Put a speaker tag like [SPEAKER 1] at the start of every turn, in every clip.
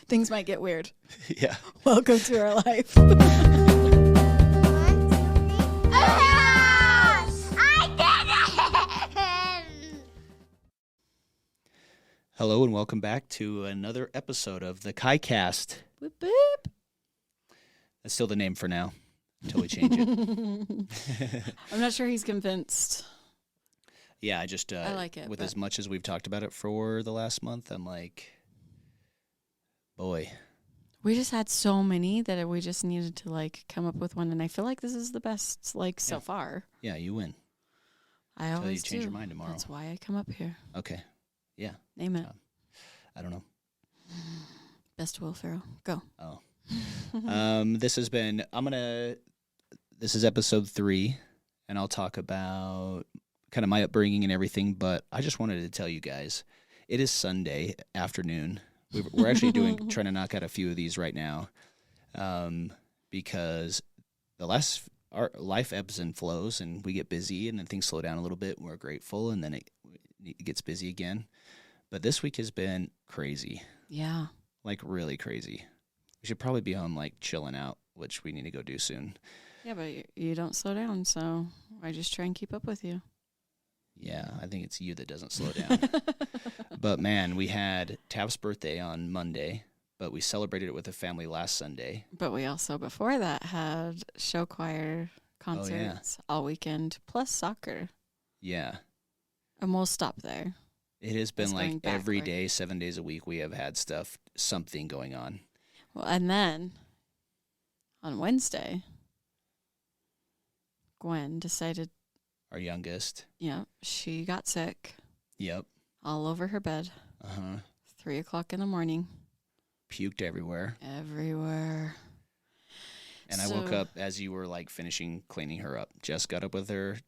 [SPEAKER 1] Things might get weird.
[SPEAKER 2] Yeah.
[SPEAKER 1] Welcome to our life.
[SPEAKER 2] Hello and welcome back to another episode of the KaiCast.
[SPEAKER 1] Boop, boop.
[SPEAKER 2] That's still the name for now until we change it.
[SPEAKER 1] I'm not sure he's convinced.
[SPEAKER 2] Yeah, I just
[SPEAKER 1] I like it,
[SPEAKER 2] with
[SPEAKER 1] but-
[SPEAKER 2] as much as we've talked about it for the last month, I'm like, boy.
[SPEAKER 1] We just had so many that we just needed to come up with one, and I feel like this is the best so far.
[SPEAKER 2] Yeah, you win.
[SPEAKER 1] I
[SPEAKER 2] Until
[SPEAKER 1] always
[SPEAKER 2] you change
[SPEAKER 1] do.
[SPEAKER 2] your mind tomorrow.
[SPEAKER 1] That's why I come up here.
[SPEAKER 2] Okay. Yeah.
[SPEAKER 1] Name it.
[SPEAKER 2] I don't know.
[SPEAKER 1] Best Will Ferrell. Go.
[SPEAKER 2] Oh. This is episode 3, and I'll talk about kind of my upbringing and everything, but I just wanted to tell you guys, it is Sunday afternoon. We're actually trying to knock out a few of these right now, because our life ebbs and flows, and we get busy, and then things slow down a little bit, and we're grateful, and then it gets busy again. But this week has been crazy.
[SPEAKER 1] Yeah.
[SPEAKER 2] Like really crazy. We should probably be home chilling out, which we need to go do soon.
[SPEAKER 1] Yeah, but you don't slow down, so I just try and keep up with you.
[SPEAKER 2] Yeah, I think it's you that doesn't slow down. But man, we had Tav's birthday on Monday, but we celebrated it with the family last Sunday.
[SPEAKER 1] But we also, before that, had show choir concerts all weekend, plus soccer.
[SPEAKER 2] Yeah.
[SPEAKER 1] And we'll stop there.
[SPEAKER 2] It has been
[SPEAKER 1] going
[SPEAKER 2] every
[SPEAKER 1] backward.
[SPEAKER 2] day, 7 days a week, we have had something going on.
[SPEAKER 1] Well, and then on Wednesday, Gwen decided,
[SPEAKER 2] Our youngest.
[SPEAKER 1] she got sick
[SPEAKER 2] Yep.
[SPEAKER 1] all over her bed. 3 o'clock in the morning.
[SPEAKER 2] Puked everywhere.
[SPEAKER 1] Everywhere.
[SPEAKER 2] And I woke up as you were finishing cleaning her up. Jess got up with her.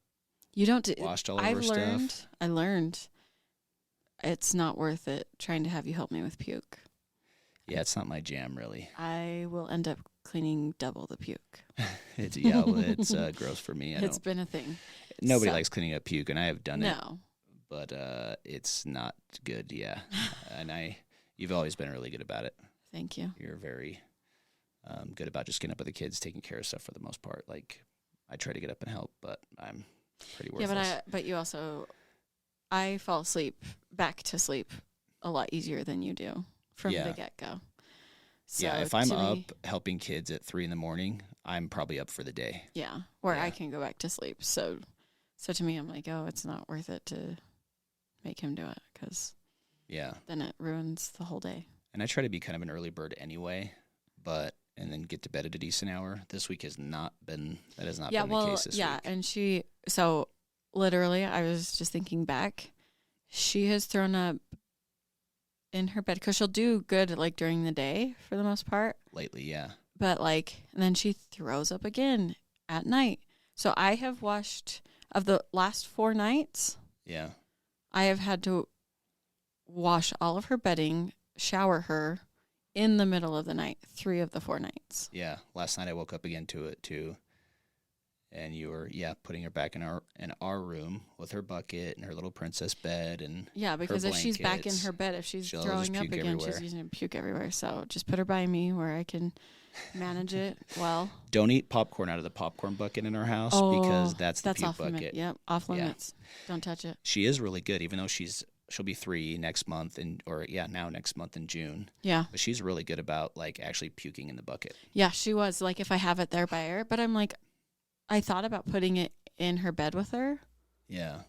[SPEAKER 1] You don't do,
[SPEAKER 2] Washed all of her stuff.
[SPEAKER 1] I learned it's not worth it trying to have you help me with puke.
[SPEAKER 2] Yeah, it's not my jam, really.
[SPEAKER 1] I will end up cleaning double the puke.
[SPEAKER 2] It's gross for me.
[SPEAKER 1] It's been a thing.
[SPEAKER 2] Nobody likes cleaning up puke, and I have done it.
[SPEAKER 1] No.
[SPEAKER 2] But it's not good, yeah. And you've always been really good about it.
[SPEAKER 1] Thank you.
[SPEAKER 2] You're very good about just getting up with the kids, taking care of stuff for the most part. I try to get up and help, but I'm pretty worthless.
[SPEAKER 1] Yeah, but you also, I fall back to sleep a lot easier than you do from the get-go. So
[SPEAKER 2] yeah, if I'm up helping kids at 3 a.m, I'm probably up for the day.
[SPEAKER 1] Yeah, I can go back to sleep. So to me, I'm like, it's not worth it to make him do it, because then it ruins the whole day.
[SPEAKER 2] And I try to be kind of an early bird anyway, and then get to bed at a decent hour. This week has not been the case this week.
[SPEAKER 1] Yeah, and so literally, I was just thinking back, she has thrown up in her bed, because she'll do good during the day for the most part.
[SPEAKER 2] Lately, yeah.
[SPEAKER 1] But and then she throws up again at night. So I have washed, of the last 4 nights,
[SPEAKER 2] yeah,
[SPEAKER 1] I have had to wash all of her bedding, shower her in the middle of the night, 3 of the 4 nights.
[SPEAKER 2] Yeah, last night I woke up again to it too. And you were, putting her back in our room with her bucket and her little princess bed and
[SPEAKER 1] because if she's back in her bed, if she's throwing up again,
[SPEAKER 2] everywhere.
[SPEAKER 1] she's using to puke everywhere. So just put her by me where I can manage it well.
[SPEAKER 2] Don't eat popcorn out of the popcorn bucket in our house, because that's the puke
[SPEAKER 1] off
[SPEAKER 2] bucket.
[SPEAKER 1] Limit. Yep, off limits. Don't touch it.
[SPEAKER 2] She is really good, even though she'll be 3 next month, now next month in June.
[SPEAKER 1] Yeah.
[SPEAKER 2] But she's really good about actually puking in the bucket.
[SPEAKER 1] Yeah, she was if I have it there by her, but I'm I thought about putting it in her bed with her.
[SPEAKER 2] Yeah.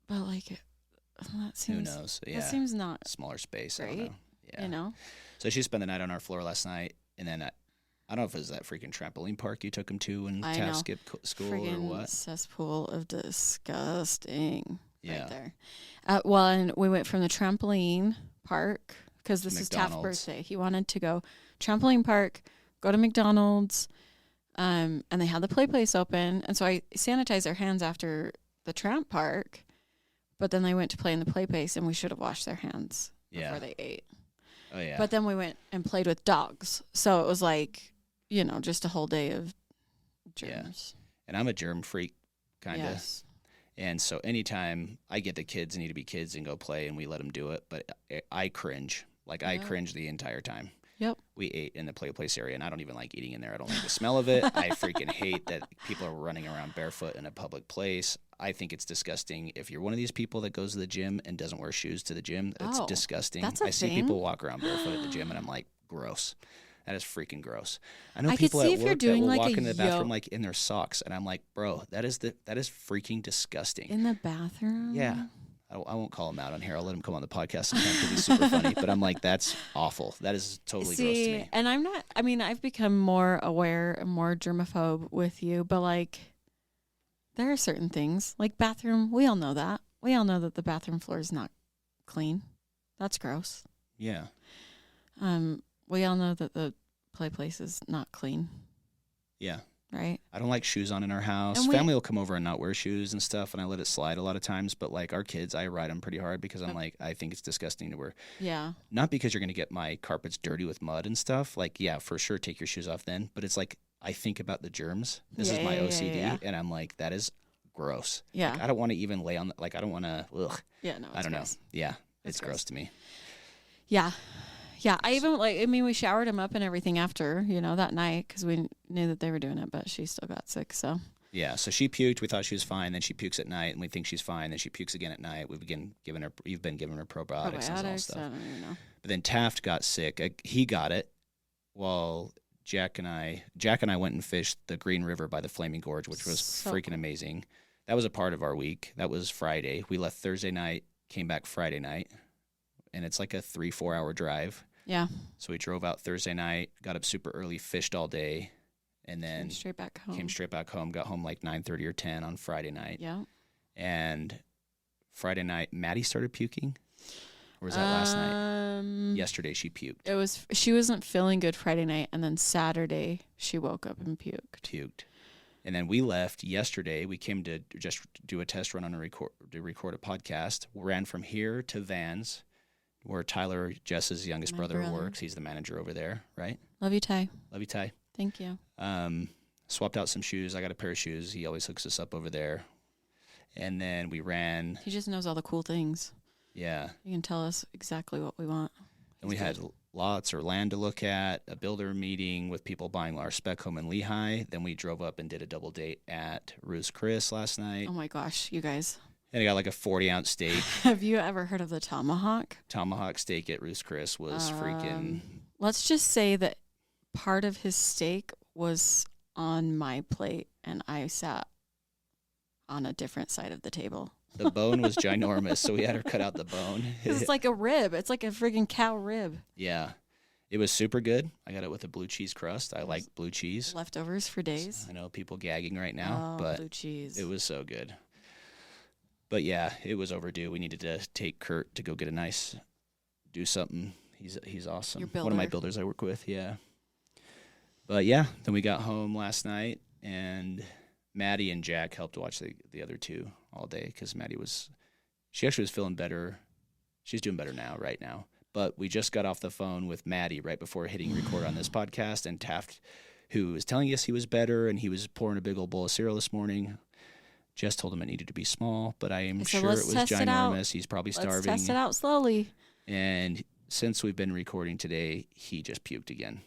[SPEAKER 1] But that seems,
[SPEAKER 2] who knows? Yeah.
[SPEAKER 1] That seems not
[SPEAKER 2] smaller space.
[SPEAKER 1] great,
[SPEAKER 2] I don't know. Yeah. So she spent the night on our floor last night, and then I don't know if it was that freaking trampoline park you took him to when Tav skipped school
[SPEAKER 1] friggin'
[SPEAKER 2] or what.
[SPEAKER 1] Cesspool of disgusting.
[SPEAKER 2] Yeah.
[SPEAKER 1] Right there. And we went from the trampoline park, because this is Tav's birthday. He wanted to go trampoline park, go to McDonald's, and they had the play place open. And so I sanitized their hands after the tramp park, but then they went to play in the play place, and we should have washed their hands before they ate.
[SPEAKER 2] Oh, yeah.
[SPEAKER 1] But then we went and played with dogs. So it was just a whole day of germs.
[SPEAKER 2] Yeah. And I'm a germ freak, kind of.
[SPEAKER 1] Yes.
[SPEAKER 2] And so anytime I get the kids need to be kids and go play, and we let them do it, but I cringe Like, I cringed the entire time.
[SPEAKER 1] Yep.
[SPEAKER 2] We ate in the place area, and I don't even like eating in there. I don't like the smell of it. I freaking hate that people are running around barefoot in a public place. I think it's disgusting. If you're one of these people that goes to the gym and doesn't wear shoes to the gym, it's disgusting.
[SPEAKER 1] That's a
[SPEAKER 2] see
[SPEAKER 1] thing?
[SPEAKER 2] people walk around barefoot at the gym, and I'm like, gross. That is freaking gross. I know
[SPEAKER 1] I
[SPEAKER 2] people
[SPEAKER 1] could see
[SPEAKER 2] at
[SPEAKER 1] if you're
[SPEAKER 2] work that
[SPEAKER 1] doing
[SPEAKER 2] will
[SPEAKER 1] like
[SPEAKER 2] walk
[SPEAKER 1] a
[SPEAKER 2] into the bathroom like in their socks, and I'm like, bro, that is freaking disgusting.
[SPEAKER 1] In the bathroom?
[SPEAKER 2] Yeah. I won't call him out on here. I'll let him come on the podcast sometime because he's super funny. But I'm like, that's awful. That is totally gross to me.
[SPEAKER 1] And I'm not, I mean, I've become more aware and more germaphobe with you, but like, there are certain things, like bathroom, we all know that. We all know that the bathroom floor is not clean. That's gross.
[SPEAKER 2] Yeah.
[SPEAKER 1] We all know that the play place is not clean.
[SPEAKER 2] Yeah.
[SPEAKER 1] Right.
[SPEAKER 2] I don't like shoes on in our house. Family will come over and not wear shoes and stuff, and I let it slide a lot of times. But like our kids, I ride them pretty hard because I'm like, I think it's disgusting to wear.
[SPEAKER 1] Yeah.
[SPEAKER 2] Not because you're going to get my carpets dirty with mud and stuff. Like, yeah, for sure, take your shoes off then. But it's like, I think about the germs. This is my OCD, and I'm like, that is gross.
[SPEAKER 1] Yeah.
[SPEAKER 2] Like, I don't want to even lay on, I don't want to,
[SPEAKER 1] Yeah, no,
[SPEAKER 2] I don't
[SPEAKER 1] gross.
[SPEAKER 2] know. Yeah, it's gross to me.
[SPEAKER 1] Yeah. Yeah, I even we showered him up and everything after, that night because we knew that they were doing it, but she still got sick, so.
[SPEAKER 2] Yeah, so she puked. We thought she was fine. Then she pukes at night, and we think she's fine. Then she pukes again at night. You've been giving her probiotics and all stuff.
[SPEAKER 1] I don't even know.
[SPEAKER 2] But then Taft got sick. He got it while Jack and I went and fished the Green River by the Flaming Gorge, which was freaking amazing. That was a part of our week. That was Friday. We left Thursday night, came back Friday night, and it's like a 3-4 hour drive.
[SPEAKER 1] Yeah.
[SPEAKER 2] So we drove out Thursday night, got up super early, fished all day, and then came straight back home. Got home like 9:30 or 10 on Friday night.
[SPEAKER 1] Yeah.
[SPEAKER 2] And Friday night, Maddie started puking. Or was that last night? Yesterday she puked.
[SPEAKER 1] She wasn't feeling good Friday night, and then Saturday she woke up and puked.
[SPEAKER 2] And then we left yesterday. We came to just do a test run on to record a podcast. We ran from here to Vans, where Tyler, Jess's youngest brother, works. He's the manager over there, right?
[SPEAKER 1] Love you, Ty.
[SPEAKER 2] Love you, Ty.
[SPEAKER 1] Thank you.
[SPEAKER 2] Swapped out some shoes. I got a pair of shoes. He always hooks us up over there. And then we ran.
[SPEAKER 1] He just knows all the cool things.
[SPEAKER 2] Yeah.
[SPEAKER 1] He can tell us exactly what we want.
[SPEAKER 2] And we had lots or land to look at, a builder meeting with people buying our spec home in Lehigh. Then we drove up and did a double date at Ruth's Chris last night.
[SPEAKER 1] Oh, my gosh, you guys.
[SPEAKER 2] And I got like a 40-ounce steak.
[SPEAKER 1] Have you ever heard of the tomahawk?
[SPEAKER 2] Tomahawk steak at Ruth's Chris was freaking...
[SPEAKER 1] Let's just say that part of his steak was on my plate, and I sat on a different side of the table.
[SPEAKER 2] The bone was ginormous, so we had her cut out the bone.
[SPEAKER 1] It's like a rib. It's like a friggin' cow rib.
[SPEAKER 2] Yeah. It was super good. I got it with a blue cheese crust. I like blue cheese.
[SPEAKER 1] Leftovers for days.
[SPEAKER 2] I know people gagging right now, but
[SPEAKER 1] blue cheese.
[SPEAKER 2] It was so good. But yeah, it was overdue. We needed to take Kurt to go get do something. He's awesome.
[SPEAKER 1] Your builder.
[SPEAKER 2] One of my builders I work with, yeah. But yeah, then we got home last night, and Maddie and Jack helped watch the other two all day because she actually was feeling better. She's doing better right now. But we just got off the phone with Maddie right before hitting record on this podcast, and Taft, who was telling us he was better, and he was pouring a big old bowl of cereal this morning. Jess told him it needed to be small, but I am sure it was ginormous. He's probably starving.
[SPEAKER 1] Let's test it out slowly.
[SPEAKER 2] And since we've been recording today, he just puked again.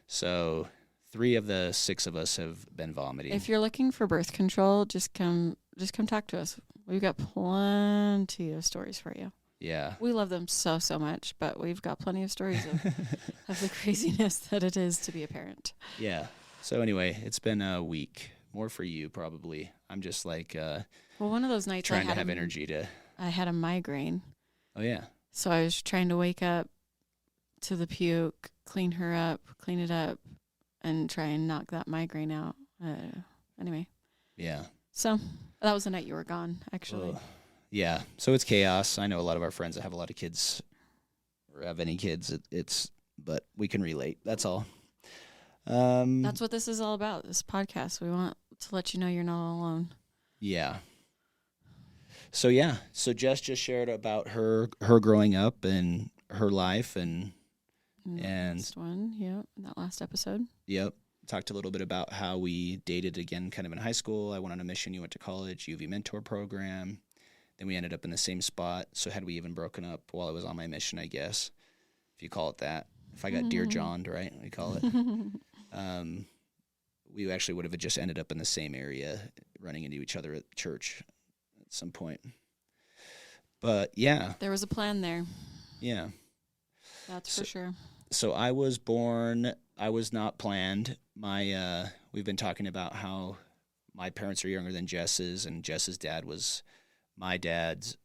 [SPEAKER 2] So 3 of the 6 of us have been vomiting.
[SPEAKER 1] If you're looking for birth control, just come talk to us. We've got plenty of stories for you.
[SPEAKER 2] Yeah.
[SPEAKER 1] We love them so much, but we've got plenty of stories of the craziness that it is to be a parent.
[SPEAKER 2] Yeah. So anyway, it's been a week. More for you, probably. I'm just like
[SPEAKER 1] one of those nights
[SPEAKER 2] trying to have energy to...
[SPEAKER 1] I had a migraine.
[SPEAKER 2] Oh, yeah.
[SPEAKER 1] So I was trying to wake up to the puke, clean it up, and try and knock that migraine out. Anyway.
[SPEAKER 2] Yeah.
[SPEAKER 1] So that was the night you were gone, actually.
[SPEAKER 2] Yeah. So it's chaos. I know a lot of our friends that have a lot of kids or have any kids. But we can relate. That's all.
[SPEAKER 1] That's what this is all about, this podcast. We want to let you know you're not alone.
[SPEAKER 2] Yeah. So Jess just shared about her growing up and her life and
[SPEAKER 1] last one, yep, in that last episode.
[SPEAKER 2] Yep. Talked a little bit about how we dated again kind of in high school. I went on a mission, you went to college, UV mentor program. Then we ended up in the same spot. So had we even broken up while I was on my mission, I guess. if you call it that. If I got Dear John'd, right, we call it. We actually would have just ended up in the same area, running into each other at church at some point. But, yeah.
[SPEAKER 1] There was a plan there.
[SPEAKER 2] Yeah.
[SPEAKER 1] That's for sure.
[SPEAKER 2] So I was born, I was not planned. We've been talking about how my parents are younger than Jess's, and Jess's dad was my dad's,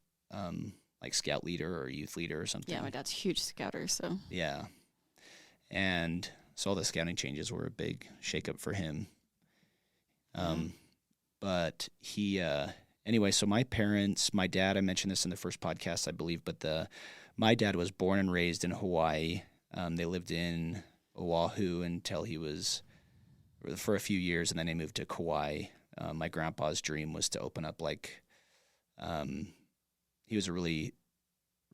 [SPEAKER 2] like scout leader or youth leader or something.
[SPEAKER 1] Yeah, my dad's a huge scouter, so.
[SPEAKER 2] Yeah. And so all the scouting changes were a big shakeup for him. But he, anyway, so my parents, my dad, I mentioned this in the first podcast, I believe, but my dad was born and raised in Hawaii. They lived in Oahu until he was, for a few years, and then they moved to Kauai. My grandpa's dream was to open up he was a really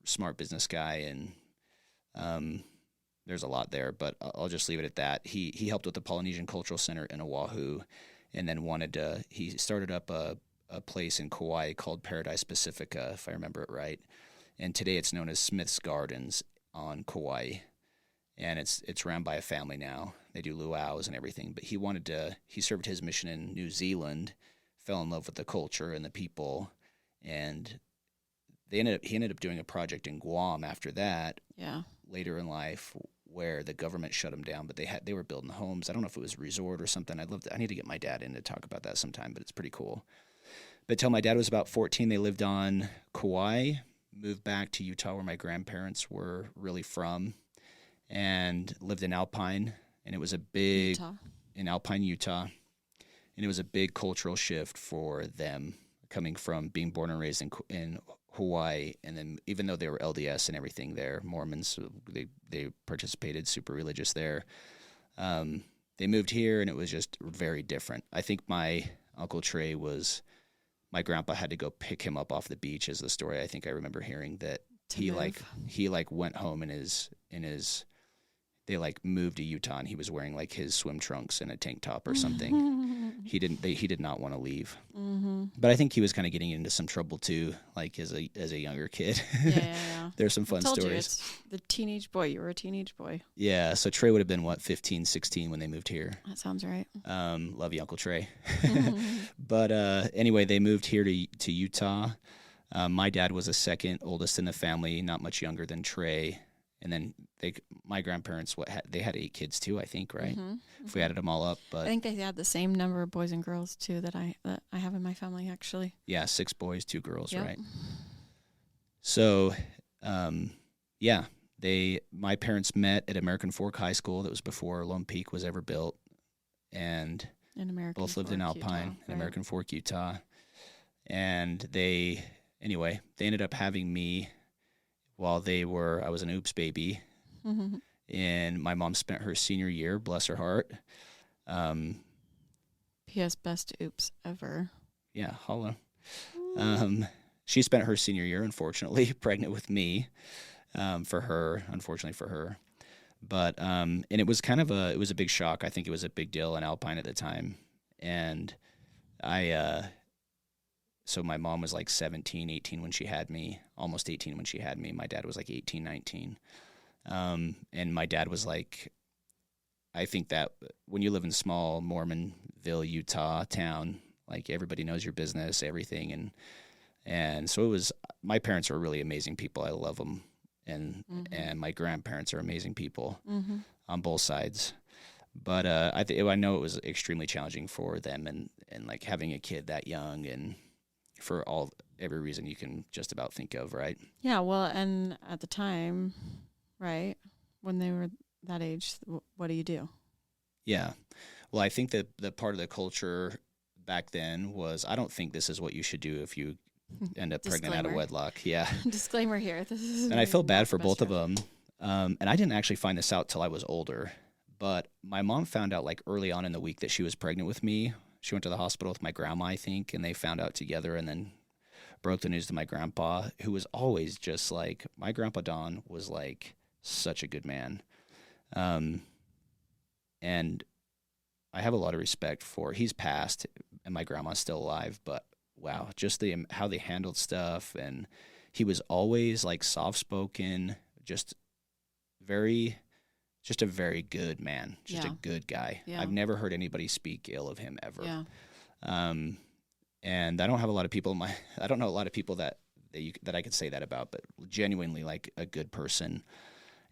[SPEAKER 2] smart business guy, and there's a lot there, but I'll just leave it at that. He helped with the Polynesian Cultural Center in Oahu, and then he started up a place in Kauai called Paradise Pacifica, if I remember it right. And today it's known as Smith's Gardens on Kauai. And it's run by a family now. They do luau's and everything. But he served his mission in New Zealand, fell in love with the culture and the people, and he ended up doing a project in Guam after that.
[SPEAKER 1] Yeah. Later
[SPEAKER 2] in life, where the government shut them down, but they were building homes. I don't know if it was a resort or something. I need to get my dad in to talk about that sometime, but it's pretty cool. But till my dad was about 14, they lived on Kauai, moved back to Utah, where my grandparents were really from, and lived in Alpine, and it was in Alpine, Utah, and it was a big cultural shift for them, coming from being born and raised in Hawaii, and then even though they were LDS and everything there, Mormons, so they participated, super religious there. They moved here, and it was just very different. I think my Uncle Trey my grandpa had to go pick him up off the beach, is the story I think I remember hearing, that he went home they moved to Utah, and he was wearing his swim trunks and a tank top or something. He did not want to leave. Mm-hmm. But I think he was kind of getting into some trouble too, as a younger kid.
[SPEAKER 1] Yeah.
[SPEAKER 2] There's some fun stories.
[SPEAKER 1] It's the teenage boy. You were a teenage boy.
[SPEAKER 2] Yeah. So Trey would have been 15, 16 when they moved here.
[SPEAKER 1] That sounds right.
[SPEAKER 2] Love you, Uncle Trey. But anyway, they moved here to Utah. My dad was the second oldest in the family, not much younger than Trey. And then my grandparents, they had 8 kids too, I think, right? Mm-hmm. If we added them all up, but
[SPEAKER 1] I think they had the same number of boys and girls too that I have in my family, actually.
[SPEAKER 2] Yeah, 6 boys, 2 girls, yep. Right? So, my parents met at American Fork High School. That was before Lone Peak was ever built, and both lived in Alpine, in American Fork, Utah. And they ended up having me while I was an oops baby, mm-hmm. And my mom spent her senior year, bless her heart.
[SPEAKER 1] P.S. Best oops ever.
[SPEAKER 2] Yeah, holla. She spent her senior year, unfortunately, pregnant with me, unfortunately for her. But, and it was it was a big shock. I think it was a big deal in Alpine at the time. And so my mom was 17, 18 when she had me, almost 18 when she had me. My dad was 18, 19. And my dad was I think that when you live in small Mormonville, Utah town, everybody knows your business, everything. And so my parents are really amazing people. I love them. And my grandparents are amazing people, mm-hmm. on both sides. But I know it was extremely challenging for them, and having a kid that young, and for every reason you can just about think of, right?
[SPEAKER 1] Yeah, well, and at the time, right, when they were that age, what do you do?
[SPEAKER 2] Yeah. Well, I think that the part of the culture back then was, I don't think this is what you should do if you end up pregnant out of wedlock. Yeah.
[SPEAKER 1] Disclaimer here.
[SPEAKER 2] And I felt bad for both of them. And I didn't actually find this out till I was older. But my mom found out early on in the week that she was pregnant with me. She went to the hospital with my grandma, I think, and they found out together, and then broke the news to my grandpa, who was always just my grandpa Don was such a good man. And I have a lot of respect he's passed and my grandma's still alive, but wow, just how they handled stuff. And he was always soft-spoken, just just a very good man, just a good guy.
[SPEAKER 1] Yeah.
[SPEAKER 2] I've never heard anybody speak ill of him ever.
[SPEAKER 1] Yeah.
[SPEAKER 2] And I don't have a lot of people I don't know a lot of people that I could say that about, but genuinely like a good person.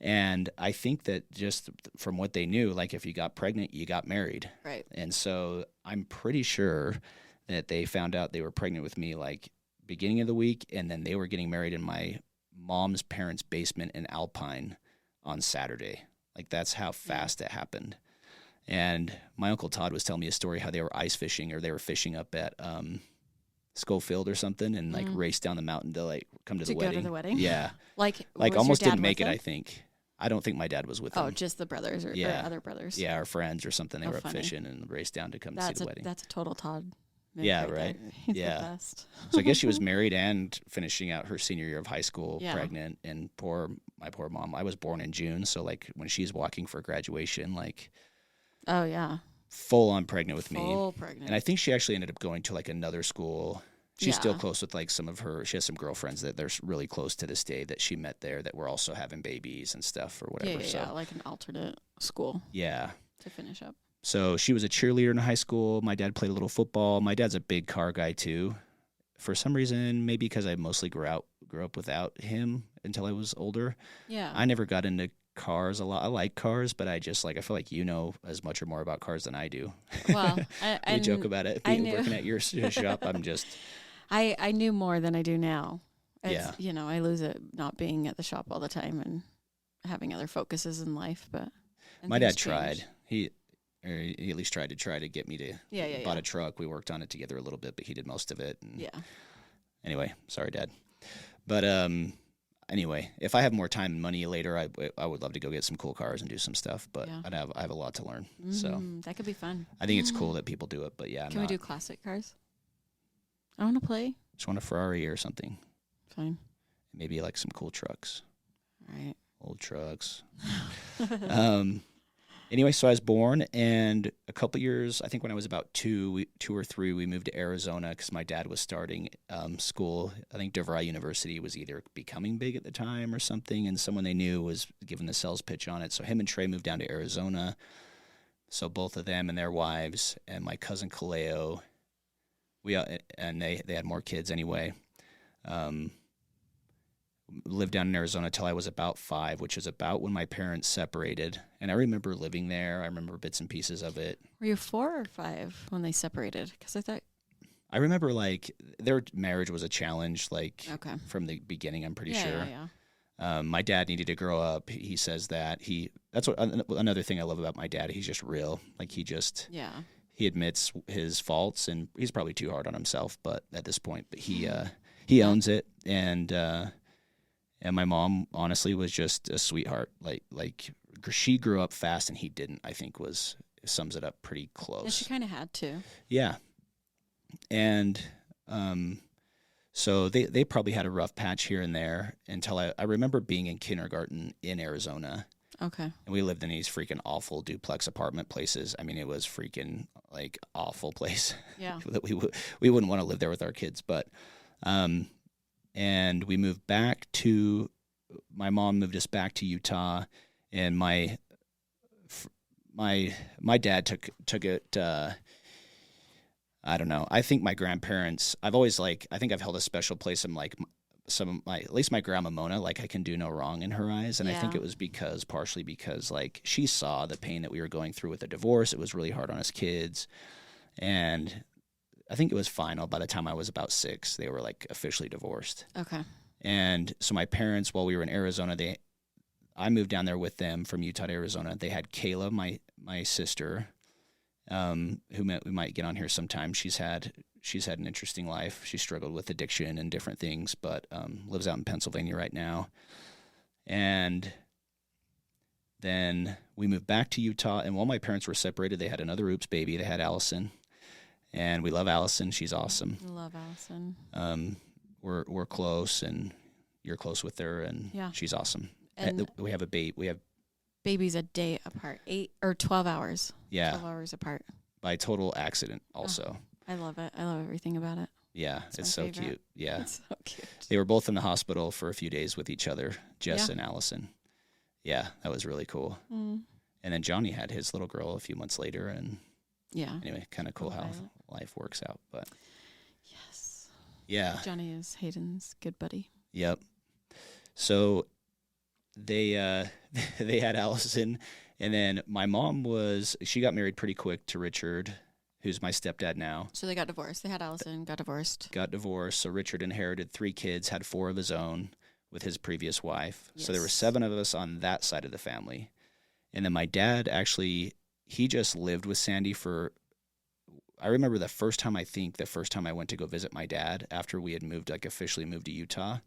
[SPEAKER 2] And I think that just from what they knew, like if you got pregnant, you got married.
[SPEAKER 1] Right.
[SPEAKER 2] And so I'm pretty sure that they found out they were pregnant with me like beginning of the week, and then they were getting married in my mom's parents' basement in Alpine on Saturday. Like that's how fast it happened. And my Uncle Todd was telling me a story how they were ice fishing, or they were fishing up at Schofield or something, and like raced down the mountain to like come to the wedding.
[SPEAKER 1] Go to the wedding?
[SPEAKER 2] Yeah.
[SPEAKER 1] like
[SPEAKER 2] almost didn't make it, I think. I don't think my dad was with them.
[SPEAKER 1] Oh, just the brothers or other brothers.
[SPEAKER 2] Yeah, our friends or something. They were up fishing and raced down to come to see the wedding.
[SPEAKER 1] That's a total Todd.
[SPEAKER 2] Yeah, right.
[SPEAKER 1] He's the best.
[SPEAKER 2] So I guess she was married and finishing out her senior year of high school, pregnant, and my poor mom. I was born in June, so like when she's walking for graduation, like,
[SPEAKER 1] oh yeah,
[SPEAKER 2] full on pregnant with me.
[SPEAKER 1] Full pregnant.
[SPEAKER 2] And I think she actually ended up going to like another school. She's still close with like some of her. She has some girlfriends that they're really close to this day that she met there that were also having babies and stuff or whatever.
[SPEAKER 1] Yeah, like an alternate school.
[SPEAKER 2] Yeah.
[SPEAKER 1] To finish up.
[SPEAKER 2] So she was a cheerleader in high school. My dad played a little football. My dad's a big car guy too. For some reason, maybe because I mostly grew up without him until I was older.
[SPEAKER 1] Yeah.
[SPEAKER 2] I never got into cars a lot. I like cars, but I just like, I feel like you know as much or more about cars than I do.
[SPEAKER 1] Well,
[SPEAKER 2] we joke about it. Working at your shop, I'm just...
[SPEAKER 1] I knew more than I do now.
[SPEAKER 2] Yeah.
[SPEAKER 1] You know, I lose it not being at the shop all the time and having other focuses in life. But
[SPEAKER 2] my dad tried. He at least tried to get me to bought a truck. We worked on it together a little bit, but he did most of it. And anyway, sorry, Dad. But anyway, if I have more time and money later, I would love to go get some cool cars and do some stuff. But I have a lot to learn. So
[SPEAKER 1] that could be fun.
[SPEAKER 2] I think it's cool that people do it. But yeah,
[SPEAKER 1] can we do classic cars? I want to play.
[SPEAKER 2] Just want a Ferrari or something.
[SPEAKER 1] Fine.
[SPEAKER 2] Maybe like some cool trucks.
[SPEAKER 1] All right.
[SPEAKER 2] Old trucks. Anyway, so I was born, and a couple years, I think when I was about two or three, we moved to Arizona because my dad was starting school. I think DeVry University was either becoming big at the time or something, and someone they knew was giving the sales pitch on it. So him and Trey moved down to Arizona. So both of them and their wives and my cousin Kaleo, they had more kids anyway. Lived down in Arizona till I was about 5, which is about when my parents separated. And I remember living there. I remember bits and pieces of it.
[SPEAKER 1] Were you 4 or 5 when they separated? Because
[SPEAKER 2] I remember like their marriage was a challenge, like from the beginning. I'm pretty sure. Yeah. My dad needed to grow up. He says that that's what another thing I love about my dad. He's just real. Like he admits his faults, and he's probably too hard on himself. But at this point, he owns it, and my mom, honestly, was just a sweetheart. Like she grew up fast, and he didn't. I think sums it up pretty close.
[SPEAKER 1] Yeah, she kind of had to.
[SPEAKER 2] Yeah, and so they probably had a rough patch here and there until I remember being in kindergarten in Arizona.
[SPEAKER 1] Okay.
[SPEAKER 2] And we lived in these freaking awful duplex apartment places. I mean, it was freaking like awful place.
[SPEAKER 1] Yeah.
[SPEAKER 2] That we wouldn't want to live there with our kids, but. And we moved back my mom moved us back to Utah, and my dad took it. I don't know. I think my grandparents. I think I've held a special place in like at least my grandma Mona. Like I can do no wrong in her eyes, and I think it was partially because like she saw the pain that we were going through with the divorce. It was really hard on us kids, and I think it was final by the time I was about 6. They were like officially divorced.
[SPEAKER 1] Okay.
[SPEAKER 2] And so my parents, while we were in Arizona, I moved down there with them from Utah to Arizona. They had Kayla, my sister, who we might get on here sometime. She's had an interesting life. She struggled with addiction and different things, but lives out in Pennsylvania right now. And then we moved back to Utah. And while my parents were separated, they had another oops baby. They had Allison. And we love Allison. She's awesome.
[SPEAKER 1] I love Allison.
[SPEAKER 2] We're close, and you're close with her, and she's awesome. And we have a baby. We have
[SPEAKER 1] babies a day apart, 8 or 12 hours.
[SPEAKER 2] Yeah,
[SPEAKER 1] 12 hours apart.
[SPEAKER 2] By total accident, also.
[SPEAKER 1] I love it. I love everything about it.
[SPEAKER 2] Yeah, it's so cute. Yeah,
[SPEAKER 1] it's so cute.
[SPEAKER 2] They were both in the hospital for a few days with each other, Jess and Allison. yeah, that was really cool.
[SPEAKER 1] Mm.
[SPEAKER 2] And then Johnny had his little girl a few months later, and anyway, kind of cool how life works out. But
[SPEAKER 1] yes,
[SPEAKER 2] yeah,
[SPEAKER 1] Johnny is Hayden's good buddy.
[SPEAKER 2] Yep. So they they had Allison, and then my mom she got married pretty quick to Richard, who's my stepdad now.
[SPEAKER 1] So they got divorced. They had Allison, got divorced.
[SPEAKER 2] Got divorced. So Richard inherited 3 kids, had 4 of his own with his previous wife. Yes. So there were 7 of us on that side of the family. And then my dad actually, he just lived with Sandy I remember the first time I went to go visit my dad after we had moved, like officially moved to Utah.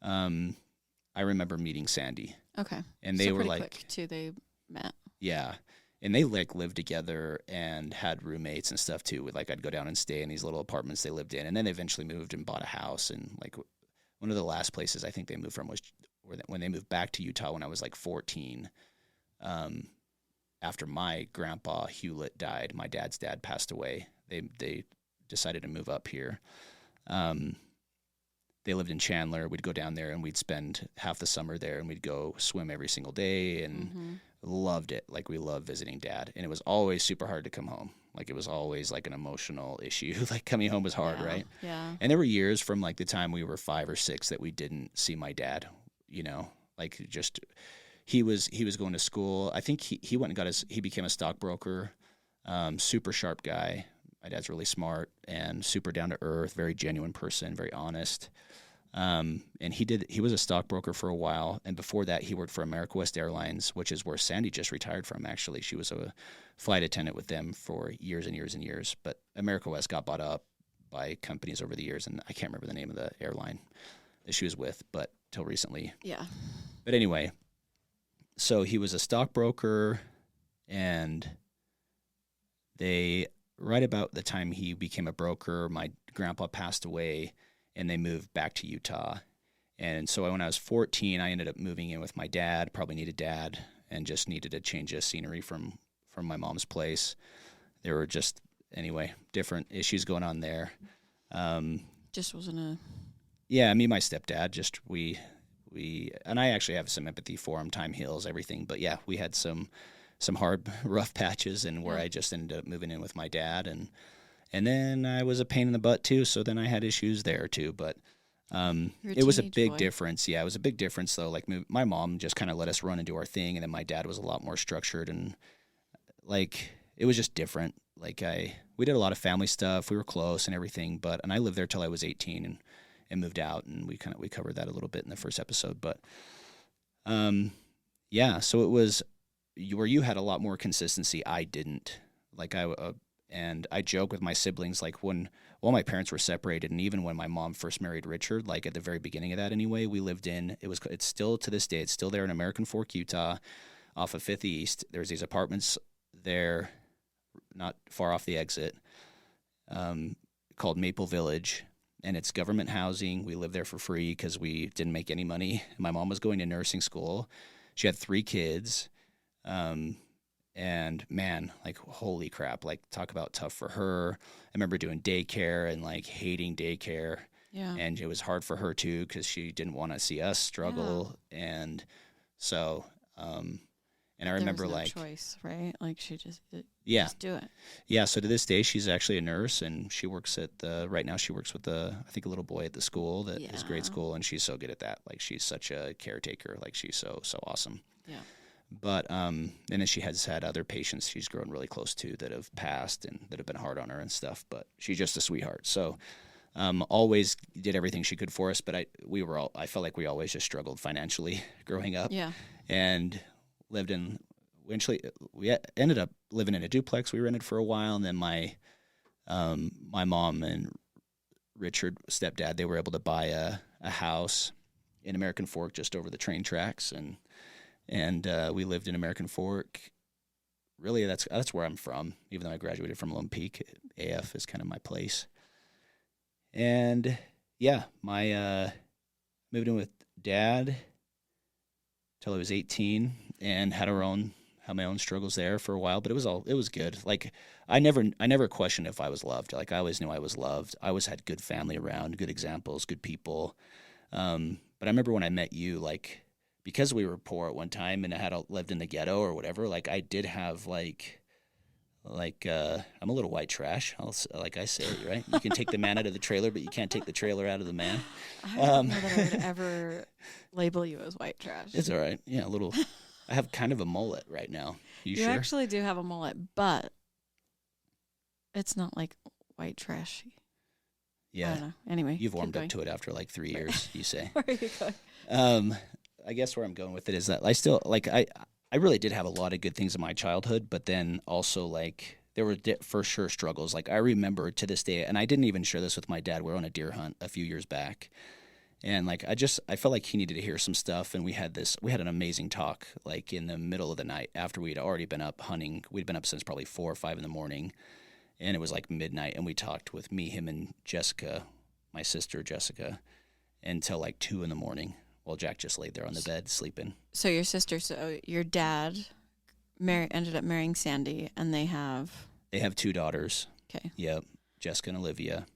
[SPEAKER 2] I remember meeting Sandy.
[SPEAKER 1] Okay.
[SPEAKER 2] And they were
[SPEAKER 1] pretty
[SPEAKER 2] like,
[SPEAKER 1] quick too, they met.
[SPEAKER 2] Yeah. And they like lived together and had roommates and stuff too. Like I'd go down and stay in these little apartments they lived in. And then they eventually moved and bought a house. And like one of the last places I think they moved from was when they moved back to Utah when I was like 14. After my grandpa Hewlett died, my dad's dad passed away. They decided to move up here. They lived in Chandler. We'd go down there and we'd spend half the summer there, and we'd go swim every single day and loved it. Like we loved visiting Dad, and it was always super hard to come home. Like it was always like an emotional issue. Like coming home was hard, right?
[SPEAKER 1] Yeah.
[SPEAKER 2] And there were years from like the time we were 5 or 6 that we didn't see my dad, you know, like just he was going to school. I think he went and he became a stockbroker, super sharp guy. My dad's really smart and super down to earth, very genuine person, very honest. And he was a stockbroker for a while. And before that, he worked for America West Airlines, which is where Sandy just retired from, actually. She was a flight attendant with them for years and years and years. But America West got bought up by companies over the years. And I can't remember the name of the airline that she was with, but till recently.
[SPEAKER 1] Yeah.
[SPEAKER 2] But anyway, so he was a stockbroker, and right about the time he became a broker, my grandpa passed away, and they moved back to Utah. And so when I was 14, I ended up moving in with my dad, probably needed Dad, and just needed a change of scenery from my mom's place. There were just, anyway, different issues going on there.
[SPEAKER 1] Just wasn't a...
[SPEAKER 2] Yeah, me and my stepdad, just we and I actually have some empathy for him. Time heals everything. But yeah, we had some hard, rough patches, and where I just ended up moving in with my dad, and then I was a pain in the butt too. So then I had issues there too. But it was a big difference. Yeah, it was a big difference though. Like my mom just kind of let us run and do our thing, and then my dad was a lot more structured, and like it was just different. Like we did a lot of family stuff. We were close and everything. And I lived there till I was 18 and moved out, and we covered that a little bit in the first episode. But yeah, so it was where you had a lot more consistency. I didn't. Like and I joke with my siblings, like while my parents were separated, and even when my mom first married Richard, like at the very beginning of that anyway, we lived it's still to this day, it's still there in American Fork, Utah, off of 5th East. There's these apartments there, not far off the exit, called Maple Village, and it's government housing. We lived there for free because we didn't make any money. My mom was going to nursing school. She had 3 kids. And man, like, holy crap, like talk about tough for her. I remember doing daycare and like hating daycare.
[SPEAKER 1] Yeah.
[SPEAKER 2] And it was hard for her too, cause she didn't want to see us struggle. Yeah. And so, and I remember
[SPEAKER 1] there was no
[SPEAKER 2] like
[SPEAKER 1] choice, right? Like she just do it.
[SPEAKER 2] Yeah. So to this day, she's actually a nurse, and she works right now she works with I think a little boy at the school that is grade school. And she's so good at that. Like she's such a caretaker. Like she's so awesome. Yeah. But and then she has had other patients she's grown really close to that have passed and that have been hard on her and stuff. But she's just a sweetheart. So always did everything she could for us. But I felt like we always just struggled financially growing up.
[SPEAKER 1] Yeah.
[SPEAKER 2] And eventually we ended up living in a duplex we rented for a while, and then my mom and Richard, stepdad, they were able to buy a house in American Fork just over the train tracks, and we lived in American Fork. Really, that's where I'm from. Even though I graduated from Lone Peak, AF is kind of my place. And yeah, my moved in with Dad till I was 18, and had my own struggles there for a while. But it was good. Like I never questioned if I was loved. Like I always knew I was loved. I always had good family around, good examples, good people. But I remember when I met you, like, because we were poor at one time and I had lived in the ghetto or whatever, like I did have I'm a little white trash. Like I say, right? You can take the man out of the trailer, but you can't take the trailer out of the man.
[SPEAKER 1] I don't know that I would ever label you as white trash.
[SPEAKER 2] It's all right. Yeah, a little. I have kind of a mullet right now. You sure?
[SPEAKER 1] Actually do have a mullet, but it's not like white trashy.
[SPEAKER 2] Yeah.
[SPEAKER 1] I don't know. Anyway,
[SPEAKER 2] you've warmed up to it after like 3 years, you say.
[SPEAKER 1] Where are you going?
[SPEAKER 2] I guess where I'm going with it is that I still I really did have a lot of good things in my childhood, but then also like there were for sure struggles. Like I remember to this day, and I didn't even share this with my dad. We were on a deer hunt a few years back, and like I felt like he needed to hear some stuff, and we had an amazing talk like in the middle of the night after we'd already been up hunting. We'd been up since probably 4 or 5 in the morning, and it was like midnight, and we talked with me, him, and Jessica, my sister Jessica, until like 2 in the morning. Well, Jack just laid there on the bed sleeping.
[SPEAKER 1] So your dad ended up marrying Sandy, and they have
[SPEAKER 2] 2 daughters.
[SPEAKER 1] Okay.
[SPEAKER 2] Yep, Jessica and Olivia.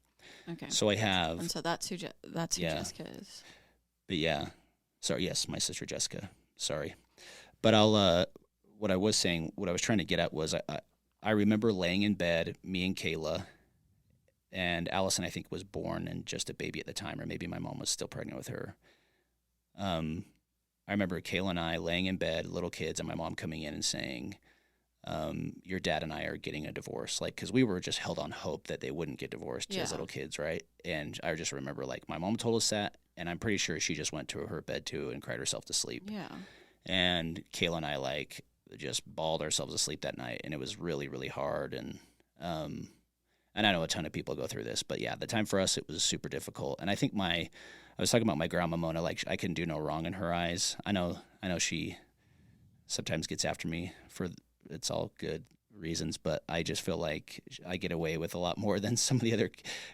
[SPEAKER 1] Okay.
[SPEAKER 2] So I have.
[SPEAKER 1] And so that's who Jessica is.
[SPEAKER 2] But yeah, sorry. Yes, my sister Jessica. Sorry, but what I was trying to get at was I remember laying in bed, me and Kayla, and Allison I think was born and just a baby at the time, or maybe my mom was still pregnant with her. I remember Kayla and I laying in bed, little kids, and my mom coming in and saying, your dad and I are getting a divorce. Like, because we were just held on hope that they wouldn't get divorced as little kids, right? And I just remember, like, my mom told us that, and I'm pretty sure she just went to her bed, too, and cried herself to sleep.
[SPEAKER 1] Yeah.
[SPEAKER 2] And Kayla and I, like, just bawled ourselves to sleep that night, and it was really, really hard. And I know a ton of people go through this, but, yeah, the time for us, it was super difficult. And I think I was talking about my grandma Mona, like I can do no wrong in her eyes. I know she sometimes gets after me for it's all good reasons, but I just feel like I get away with a lot more than some of the other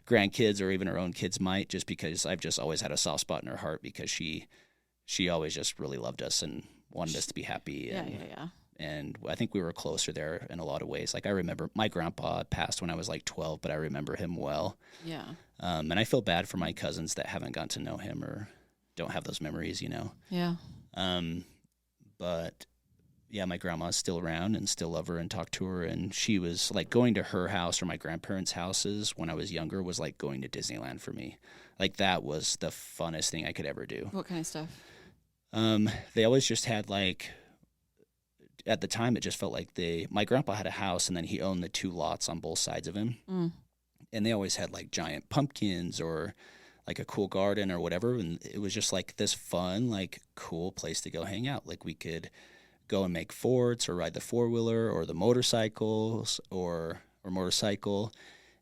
[SPEAKER 2] grandkids or even her own kids might, just because I've just always had a soft spot in her heart because she always just really loved us and wanted us to be happy. And,
[SPEAKER 1] yeah.
[SPEAKER 2] And I think we were closer there in a lot of ways. Like I remember my grandpa passed when I was like 12, but I remember him well.
[SPEAKER 1] Yeah.
[SPEAKER 2] And I feel bad for my cousins that haven't gotten to know him or don't have those memories, you know?
[SPEAKER 1] Yeah.
[SPEAKER 2] But yeah, my grandma's still around and still love her and talk to her. And she was like going to her house or my grandparents' houses when I was younger was like going to Disneyland for me. Like that was the funnest thing I could ever do.
[SPEAKER 1] What kind of stuff?
[SPEAKER 2] They always just had like, at the time it just felt like my grandpa had a house and then he owned the 2 lots on both sides of him. Mm. And they always had like giant pumpkins or like a cool garden or whatever. And it was just like this fun, like cool place to go hang out. Like we could go and make forts or ride the 4-wheeler or the motorcycles or motorcycle.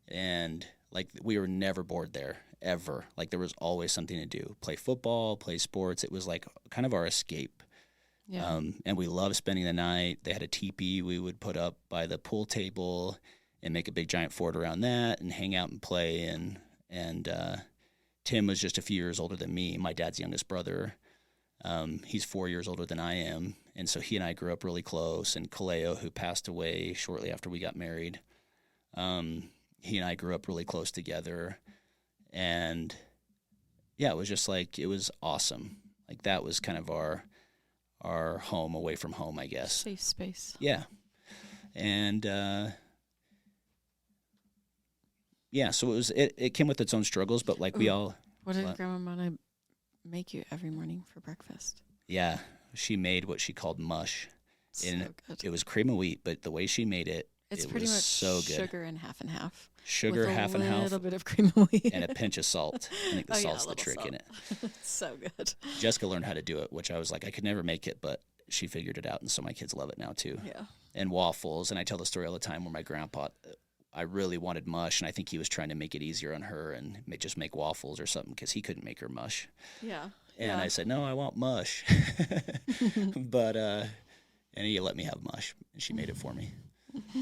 [SPEAKER 2] And like we were never bored there ever. Like there was always something to do, play football, play sports. It was like kind of our escape. Yeah. And we loved spending the night. They had a teepee we would put up by the pool table and make a big giant fort around that and hang out and play. And Tim was just a few years older than me, my dad's youngest brother. He's 4 years older than I am. And so he and I grew up really close. And Kaleo, who passed away shortly after we got married, he and I grew up really close together. And yeah, it was just like, it was awesome. Like that was kind of our home away from home, I guess.
[SPEAKER 1] Safe space.
[SPEAKER 2] Yeah. And yeah, so it came with its own struggles, but like we all.
[SPEAKER 1] What did Grandma Mona make you every morning for breakfast?
[SPEAKER 2] Yeah, she made what she called mush.
[SPEAKER 1] So good.
[SPEAKER 2] It was cream of wheat, but the way she made it,
[SPEAKER 1] it pretty
[SPEAKER 2] was
[SPEAKER 1] much
[SPEAKER 2] so good.
[SPEAKER 1] Sugar and half and half.
[SPEAKER 2] Sugar half and half.
[SPEAKER 1] A little bit of cream of wheat.
[SPEAKER 2] And a pinch of salt. I think the salt's the trick in it.
[SPEAKER 1] So good.
[SPEAKER 2] Jessica learned how to do it, which I was like, I could never make it, but she figured it out, and so my kids love it now too.
[SPEAKER 1] Yeah.
[SPEAKER 2] And waffles, and I tell the story all the time where my grandpa, I really wanted mush, and I think he was trying to make it easier on her and just make waffles or something because he couldn't make her mush.
[SPEAKER 1] Yeah.
[SPEAKER 2] And I said, no, I want mush. But, and he let me have mush, and she made it for me.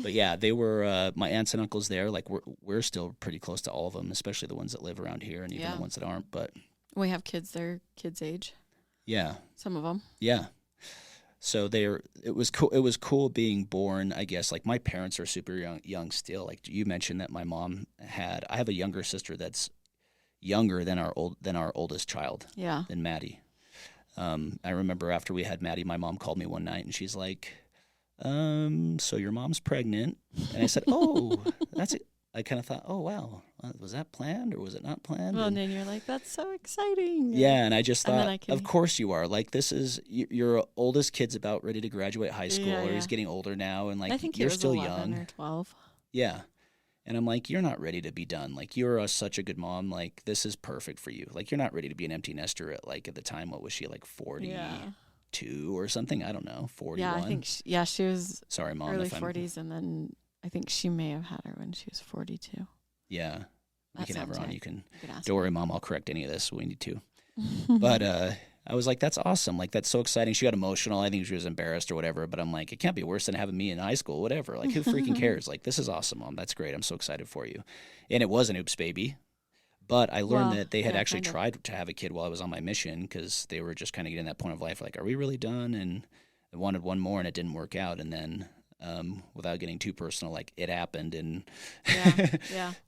[SPEAKER 2] But yeah, they were my aunts and uncles there. Like we're still pretty close to all of them, especially the ones that live around here and even the ones that aren't. But
[SPEAKER 1] we have kids their kids' age.
[SPEAKER 2] Yeah.
[SPEAKER 1] Some of them.
[SPEAKER 2] Yeah. So it was cool. It was cool being born, I guess. Like my parents are super young still. Like you mentioned that my mom I have a younger sister that's younger than our oldest child.
[SPEAKER 1] Yeah.
[SPEAKER 2] Than Maddie. I remember after we had Maddie, my mom called me one night and she's like, so your mom's pregnant. And I said, oh, that's it. I kind of thought, oh, wow, was that planned or was it not planned?
[SPEAKER 1] Well, and then you're like, that's so exciting.
[SPEAKER 2] Yeah, and I just thought, of course you are. Like, this is, your oldest kid's about ready to graduate high school, or he's getting older now, and, like,
[SPEAKER 1] I think
[SPEAKER 2] you're
[SPEAKER 1] was
[SPEAKER 2] still
[SPEAKER 1] 11
[SPEAKER 2] young.
[SPEAKER 1] Or 12.
[SPEAKER 2] Yeah. And I'm like, you're not ready to be done. Like, you're such a good mom. Like, this is perfect for you. Like, you're not ready to be an empty nester at, like, at the time, what was she, like 42 or something? I don't know, 41?
[SPEAKER 1] Yeah, I think, she was
[SPEAKER 2] Sorry, Mom,
[SPEAKER 1] early 40s, and then I think she may have had her when she was 42.
[SPEAKER 2] Yeah. We can have her on.
[SPEAKER 1] Right.
[SPEAKER 2] You can
[SPEAKER 1] ask
[SPEAKER 2] don't worry, Mom, I'll correct any of this. We need to. But I was like, that's awesome. Like, that's so exciting. She got emotional. I think she was embarrassed or whatever. But I'm like, it can't be worse than having me in high school, whatever. Like, who freaking cares? Like, this is awesome, Mom. That's great. I'm so excited for you. And it was an oops baby. But I learned that they had actually tried to have a kid while I was on my mission, because they were just kind of getting that point of life. Like, are we really done? And they wanted one more, and it didn't work out. And then without getting too personal, like, it happened. And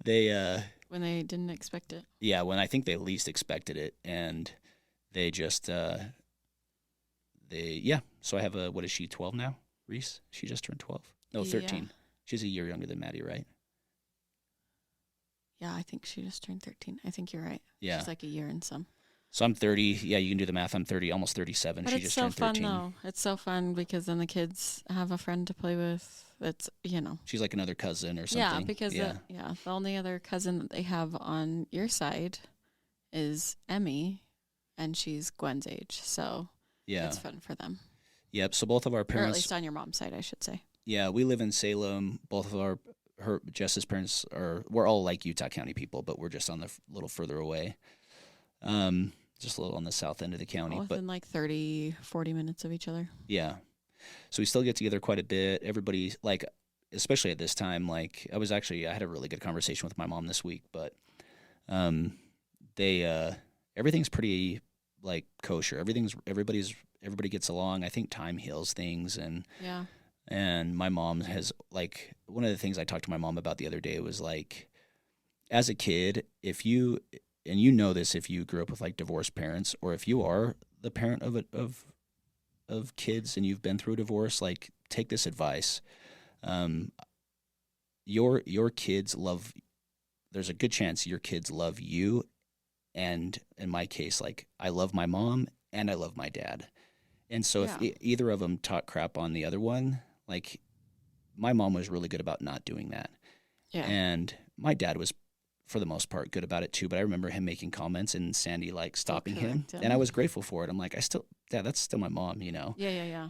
[SPEAKER 2] they when they didn't expect it. Yeah, when I think they least expected it. And they just, so I have what is she, 12 now? Reese? She just turned 12. No, 13. Yeah. She's a year younger than Maddie, right?
[SPEAKER 1] Yeah, I think she just turned 13. I think you're right.
[SPEAKER 2] Yeah.
[SPEAKER 1] She's like a year and some.
[SPEAKER 2] So I'm 30. Yeah, you can do the math. I'm 30, almost 37.
[SPEAKER 1] But
[SPEAKER 2] she just turned 13.
[SPEAKER 1] It's so fun, though. It's so fun because then the kids have a friend to play with. It's,
[SPEAKER 2] She's like another cousin or something.
[SPEAKER 1] Yeah, because the only other cousin that they have on your side is Emmy, and she's Gwen's age. So it's fun for them.
[SPEAKER 2] Yep. So both of our parents,
[SPEAKER 1] or at least on your mom's side, I should say.
[SPEAKER 2] Yeah, we live in Salem. Both of Jess's parents we're all like Utah County people, but we're just on the little further away. Just a little on the south end of the county.
[SPEAKER 1] Within like 30, 40 minutes of each other.
[SPEAKER 2] Yeah. So we still get together quite a bit. Everybody, like, especially at this time, like, I had a really good conversation with my mom this week, but everything's pretty, like, kosher. Everybody gets along. I think time heals things. And my mom has, like, one of the things I talked to my mom about the other day was, like, as a kid, and you know this if you grew up with, like, divorced parents, or if you are the parent of kids and you've been through a divorce, like, take this advice. Your kids there's a good chance your kids love you. And in my case, like, I love my mom and I love my dad. And so if either of them talk crap on the other one, like, my mom was really good about not doing that. Yeah. And my dad was, for the most part, good about it too. But I remember him making comments and Sandy, like, stopping him. And I was grateful for it. I'm like, that's still my mom, Yeah.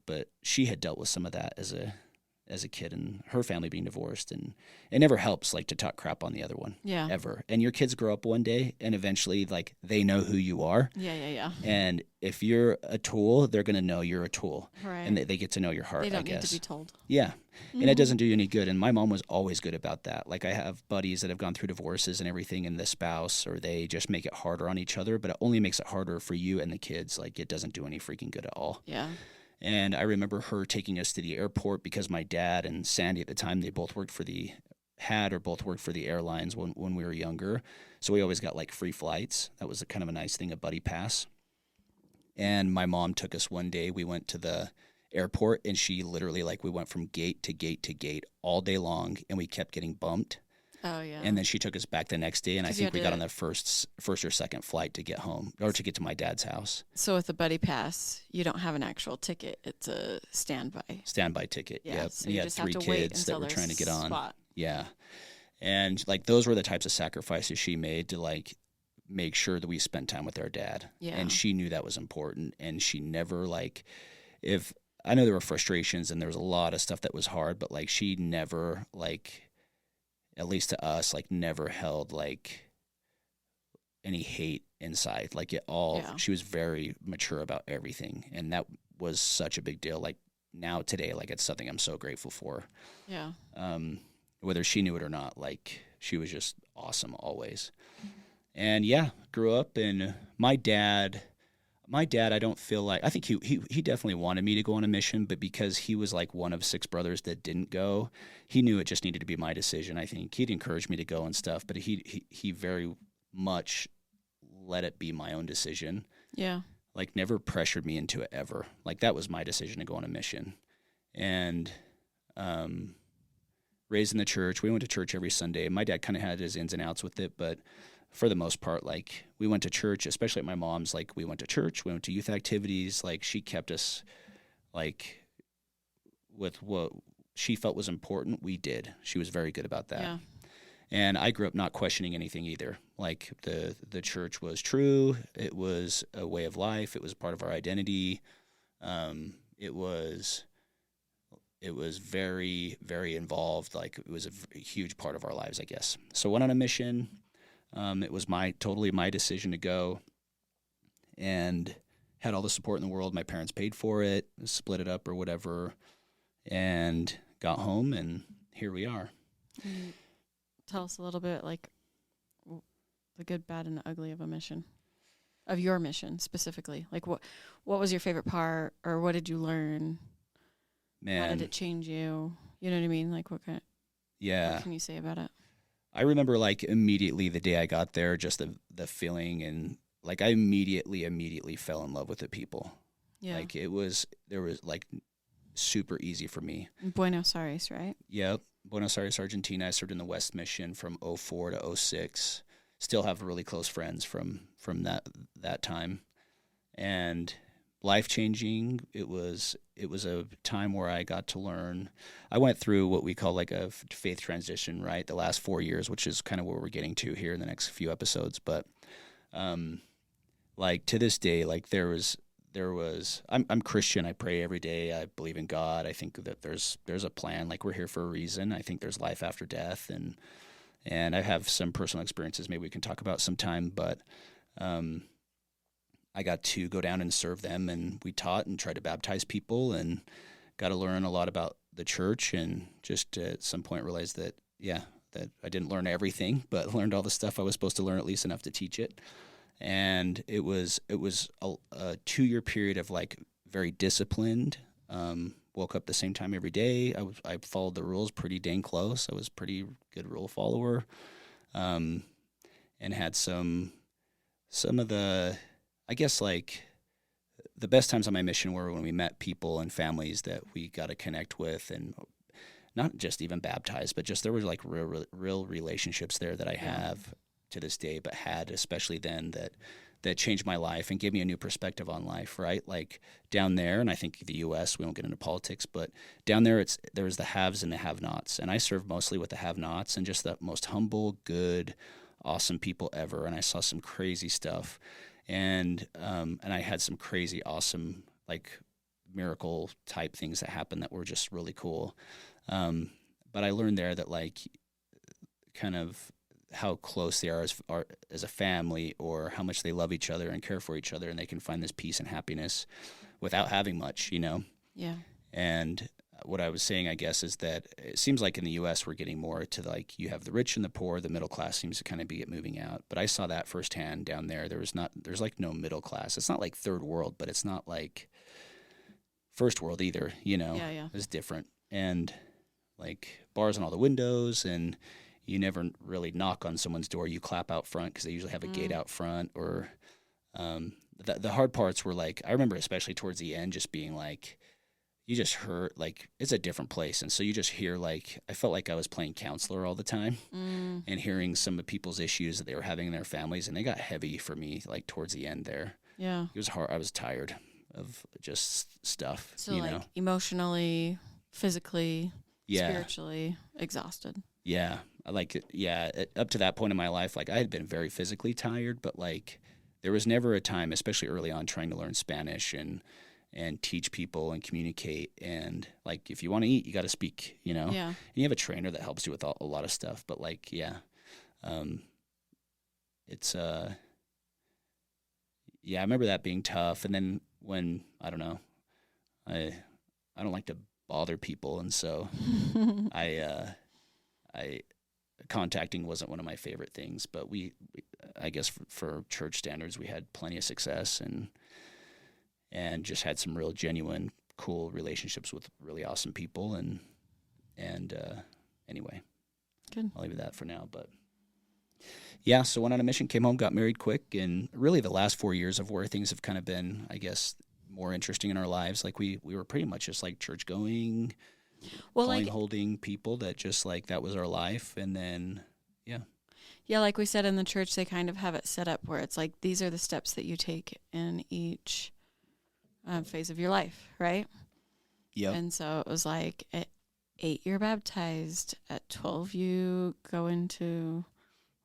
[SPEAKER 2] But she had dealt with some of that as a kid, and her family being divorced, and it never helps, like, to talk crap on the other one. Yeah. Ever. And your kids grow up one day and eventually, like, they know who you are. Yeah. And if you're a tool, they're going to know you're a tool. Right. And they get to know your heart, I guess. They don't need to be told. Yeah. Mm-hmm. And it doesn't do you any good. And my mom was always good about that. Like, I have buddies that have gone through divorces and everything, and the spouse, or they just make it harder on each other, but it only makes it harder for you and the kids. Like, it doesn't do any freaking good at all. Yeah. And I remember her taking us to the airport because my dad and Sandy at the time, they both worked for the airlines when we were younger. So we always got, like, free flights. That was kind of a nice thing, a buddy pass. And my mom took us one day. We went to the airport, and she literally, like, we went from gate to gate to gate all day long, and we kept getting bumped. Oh, yeah. And then she took us back the next day, and I think we got on the first or second flight to get home, or to get to my dad's house. So with the buddy pass, you don't have an actual ticket. It's a standby ticket. Yeah. Yep. So you had 3 kids that were trying to get on. Spot. Yeah. And, like, those were the types of sacrifices she made to, like, make sure that we spent time with our dad. Yeah. And she knew that was important, and she never, like, I know there were frustrations and there was a lot of stuff that was hard, but, like, she never, like, at least to us, like, never held, like, any hate inside. Like, she was very mature about everything. And that was such a big deal. Like, now today, like, it's something I'm so grateful for. Yeah. Whether she knew it or not, like, she was just awesome always. Mm-hmm. And grew up, and my dad, I don't feel like, I think he definitely wanted me to go on a mission, but because he was, like, one of 6 brothers that didn't go, he knew it just needed to be my decision. I think he'd encourage me to go and stuff, but he very much let it be my own decision. Yeah. like never pressured me into it ever. Like that was my decision to go on a mission. And raised in the church, we went to church every Sunday. My dad kind of had his ins and outs with it, but for the most part, like we went to church, especially at my mom's. Like we went to church, we went to youth activities. Like she kept us like with what she felt was important. We did. She was very good about that.
[SPEAKER 1] Yeah.
[SPEAKER 2] And I grew up not questioning anything either. Like the church was true. It was a way of life. It was part of our identity. It was very, very involved. Like it was a huge part of our lives, I guess. So went on a mission. It was totally my decision to go, and had all the support in the world. My parents paid for it, split it up or whatever, and got home, and here we are.
[SPEAKER 1] Tell us a little bit, like, the good, bad, and the ugly of a mission, of your mission specifically. Like, what was your favorite part, or what did you learn?
[SPEAKER 2] Man,
[SPEAKER 1] how did it change you? You know what I mean? Like, what can you say about it?
[SPEAKER 2] I remember, like, immediately the day I got there, just the feeling, and like I immediately fell in love with the people. Yeah, like there was like super easy for me.
[SPEAKER 1] Buenos Aires, right?
[SPEAKER 2] Yep. Buenos Aires, Argentina. I served in the West Mission from 2004 to 2006. Still have really close friends from that time, and life-changing. It was a time where I got to learn. I went through what we call like a faith transition, right? The last 4 years, which is kind of where we're getting to here in the next few episodes. But like to this day, like there was I'm Christian. I pray every day. I believe in God. I think that there's a plan. Like we're here for a reason. I think there's life after death, and I have some personal experiences maybe we can talk about sometime. But I got to go down and serve them, and we taught and tried to baptize people, and got to learn a lot about the church, and just at some point realized that that I didn't learn everything, but learned all the stuff I was supposed to learn, at least enough to teach it. And it was a 2-year period of like very disciplined. Woke up the same time every day. I followed the rules pretty dang close. I was pretty good rule follower, and had some of the, I guess, like the best times on my mission were when we met people and families that we got to connect with, and not just even baptized, but just there were like real relationships there that I have to this day, but had especially then that changed my life and gave me a new perspective on life, right? Like down there, and I think the U.S., we won't get into politics, but down there there's the haves and the have-nots, and I served mostly with the have-nots and just the most humble, good, awesome people ever, and I saw some crazy stuff, and I had some crazy, awesome, like miracle type things that happened that were just really cool, but I learned there that like kind of how close they are as a family, or how much they love each other and care for each other, and they can find this peace and happiness without having much, you know? Yeah. And what I was saying, I guess, is that it seems like in the U.S. we're getting more to like you have the rich and the poor, the middle class seems to kind of be moving out. But I saw that firsthand down there. There's like no middle class. It's not like third world, but it's not like first world either, you know? Yeah. It's different. And like bars on all the windows, and you never really knock on someone's door. You clap out front because they usually have a gate out front. Or the hard parts were like, I remember especially towards the end just being like, you just heard, like, it's a different place. And so you just hear, like, I felt like I was playing counselor all the time and hearing some of people's issues that they were having in their families. And they got heavy for me, like, towards the end there. Yeah. It was hard. I was tired of just stuff, so, you know? Emotionally, physically, spiritually exhausted. Yeah. Like, up to that point in my life, like I had been very physically tired, but like there was never a time, especially early on, trying to learn Spanish and teach people and communicate. And like, if you want to eat, you got to speak, you know? Yeah. And you have a trainer that helps you with a lot of stuff, but like, it's, I remember that being tough. And then when, I don't know, I don't like to bother people. And so contacting wasn't one of my favorite things, but we I guess for church standards, we had plenty of success and just had some real genuine, cool relationships with really awesome people. And anyway, good. I'll leave it at that for now, but Yeah, so went on a mission, came home, got married quick, and really the last 4 years of where things have kind of been, I guess, more interesting in our lives. Like we were pretty much just like church going, calling, holding people that just like that was our life, and then
[SPEAKER 1] yeah, like we said in the church, they kind of have it set up where it's like these are the steps that you take in each phase of your life, right?
[SPEAKER 2] Yeah.
[SPEAKER 1] And so it was like at 8 you're baptized, at 12 you go into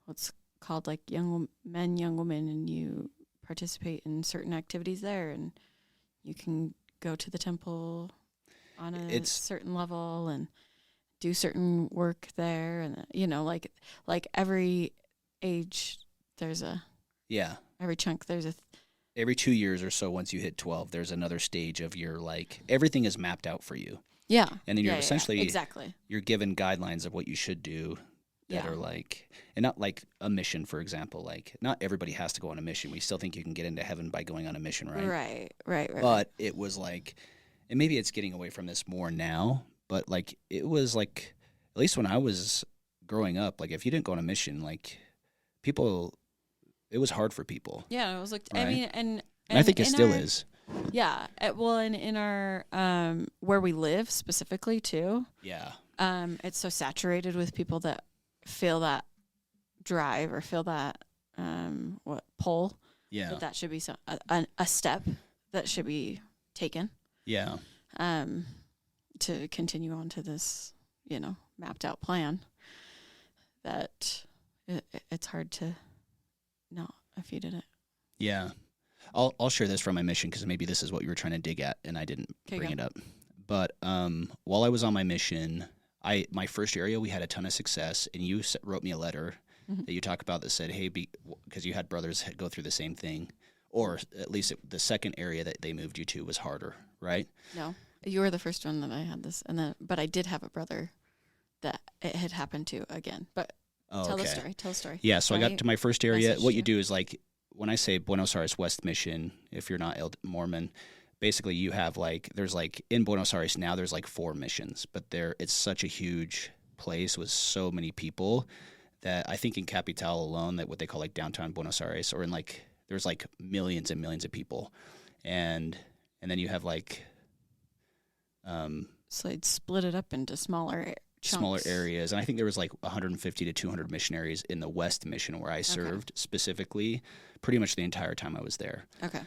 [SPEAKER 1] what's called like young men, young women, and you participate in certain activities there, and you can go to the temple on a certain level and do certain work there, and like every age there's a every chunk there's a
[SPEAKER 2] every 2 years or so, once you hit 12, there's another stage of your like everything is mapped out for you.
[SPEAKER 1] Yeah.
[SPEAKER 2] And then you're essentially
[SPEAKER 1] exactly
[SPEAKER 2] you're given guidelines of what you should do that are like, and not like a mission, for example. Like not everybody has to go on a mission. We still think you can get into heaven by going on a mission, right?
[SPEAKER 1] Right.
[SPEAKER 2] But it was like, and maybe it's getting away from this more now, but like it was like, at least when I was growing up, like if you didn't go on a mission, like people, it was hard for people.
[SPEAKER 1] Yeah, it was like,
[SPEAKER 2] right?
[SPEAKER 1] I mean, and
[SPEAKER 2] I think it still is.
[SPEAKER 1] Yeah. Well, and in our, where we live specifically too.
[SPEAKER 2] Yeah.
[SPEAKER 1] It's so saturated with people that feel that drive or feel that, pull.
[SPEAKER 2] Yeah.
[SPEAKER 1] That should be a step that should be taken.
[SPEAKER 2] Yeah.
[SPEAKER 1] To continue on to this, mapped out plan that it's hard to not if you did it.
[SPEAKER 2] Yeah. I'll share this from my mission because maybe this is what you were trying to dig at and I didn't bring it up. But while I was on my mission, my first area, we had a ton of success, and you wrote me a letter that you talk about that said, hey, because you had brothers go through the same thing, or at least the second area that they moved you to was harder, right?
[SPEAKER 1] No, you were the first one that I had this, but I did have a brother that it had happened to again. But tell the story.
[SPEAKER 2] Yeah, so I got to my first area. What you do is like, when I say Buenos Aires West Mission, if you're not Mormon, basically you have like, there's like in Buenos Aires now, there's like 4 missions, but it's such a huge place with so many people that I think in Capital alone, that what they call like downtown Buenos Aires, or in like, there's like millions and millions of people. And then you have like,
[SPEAKER 1] so they'd split it up into smaller
[SPEAKER 2] areas. And I think there was like 150 to 200 missionaries in the West Mission where I served specifically pretty much the entire time I was there.
[SPEAKER 1] Okay.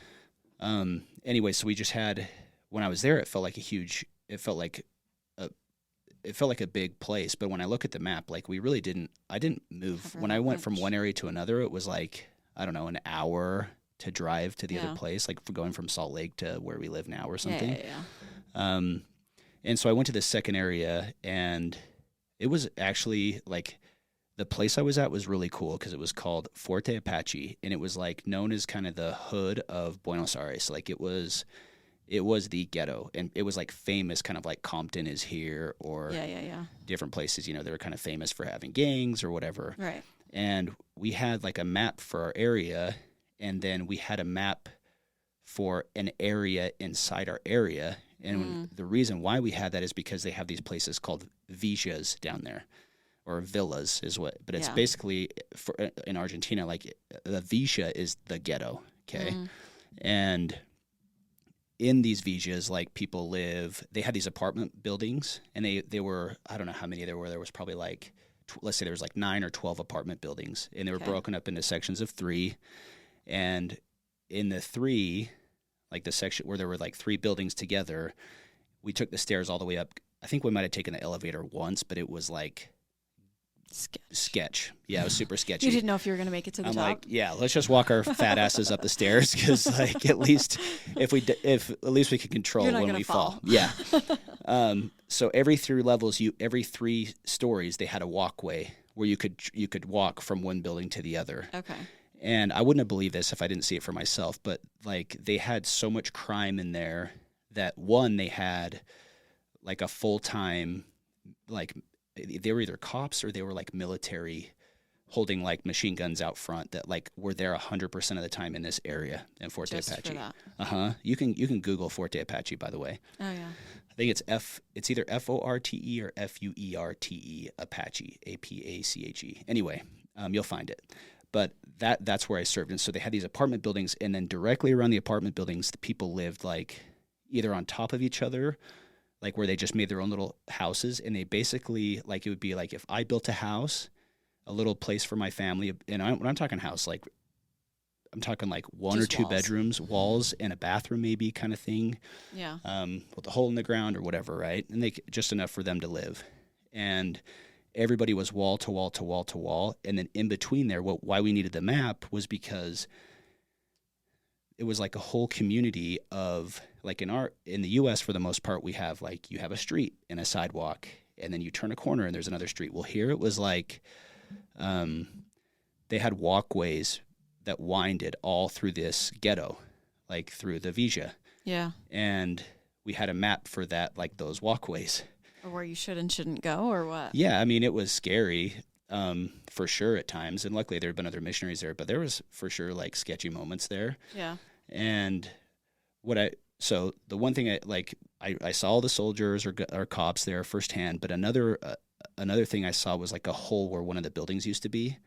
[SPEAKER 2] Anyway, so we just had, when I was there, it felt like a big place. But when I look at the map, like I didn't move. When I went from one area to another, it was like, I don't know, an hour to drive to the other place, like for going from Salt Lake to where we live now or something. Yeah. And so I went to this second area, and it was actually like, the place I was at was really cool because it was called Forte Apache, and it was like known as kind of the hood of Buenos Aires. Like it was the ghetto, and it was like famous, kind of like Compton is here, or different places. They were kind of famous for having gangs or whatever.
[SPEAKER 1] Right.
[SPEAKER 2] And we had like a map for our area, and then we had a map for an area inside our area. And the reason why we had that is because they have these places called villas down there, or villas is what, but it's basically in Argentina, like the villa is the ghetto. Okay. And in these villas, like people live, they had these apartment buildings, and they were, I don't know how many there were. There was probably like, let's say there was like 9 or 12 apartment buildings, and they were broken up into sections of 3. And in the 3, like the section where there were like 3 buildings together, we took the stairs all the way up. I think we might have taken the elevator once, but it was like sketch. Yeah, it was super sketchy.
[SPEAKER 1] You didn't know if you were going to make it to the top.
[SPEAKER 2] Like, yeah, let's just walk our fat asses up the stairs, because like at least if at least we can control when we fall. Yeah. So every 3 levels, every 3 stories, they had a walkway where you could walk from one building to the other.
[SPEAKER 1] Okay.
[SPEAKER 2] And I wouldn't have believed this if I didn't see it for myself, but like they had so much crime in there that they had like a full-time, like they were either cops or they were like military holding like machine guns out front that like were there 100% of the time in this area in Forte Apache. You can Google Forte Apache, by the way.
[SPEAKER 1] Oh yeah.
[SPEAKER 2] I think it's either FORTE or FUERTE Apache, APACHE. Anyway, You'll find it. But that's where I served. And so they had these apartment buildings, and then directly around the apartment buildings, the people lived like either on top of each other, like where they just made their own little houses. And they basically, like, it would be like if I built a house, a little place for my family. And when I'm talking house, like I'm talking like one
[SPEAKER 1] Just
[SPEAKER 2] or two
[SPEAKER 1] walls.
[SPEAKER 2] bedrooms, walls, and a bathroom maybe kind of thing.
[SPEAKER 1] Yeah.
[SPEAKER 2] With a hole in the ground or whatever, right? And just enough for them to live. And everybody was wall to wall to wall to wall. And then in between there, why we needed the map was because it was like a whole community of, like in the US for the most part, we have like, you have a street and a sidewalk, and then you turn a corner and there's another street. Well, here it was like, they had walkways that winded all through this ghetto, like through the Vija.
[SPEAKER 1] Yeah.
[SPEAKER 2] And we had a map for that, like those walkways.
[SPEAKER 1] Or where you should and shouldn't go, or what?
[SPEAKER 2] Yeah, I mean, it was scary, for sure at times. And luckily there had been other missionaries there, but there was for sure like sketchy moments there.
[SPEAKER 1] Yeah.
[SPEAKER 2] And so the one thing I saw all the soldiers or cops there firsthand, but another thing I saw was like a hole where one of the buildings used to be.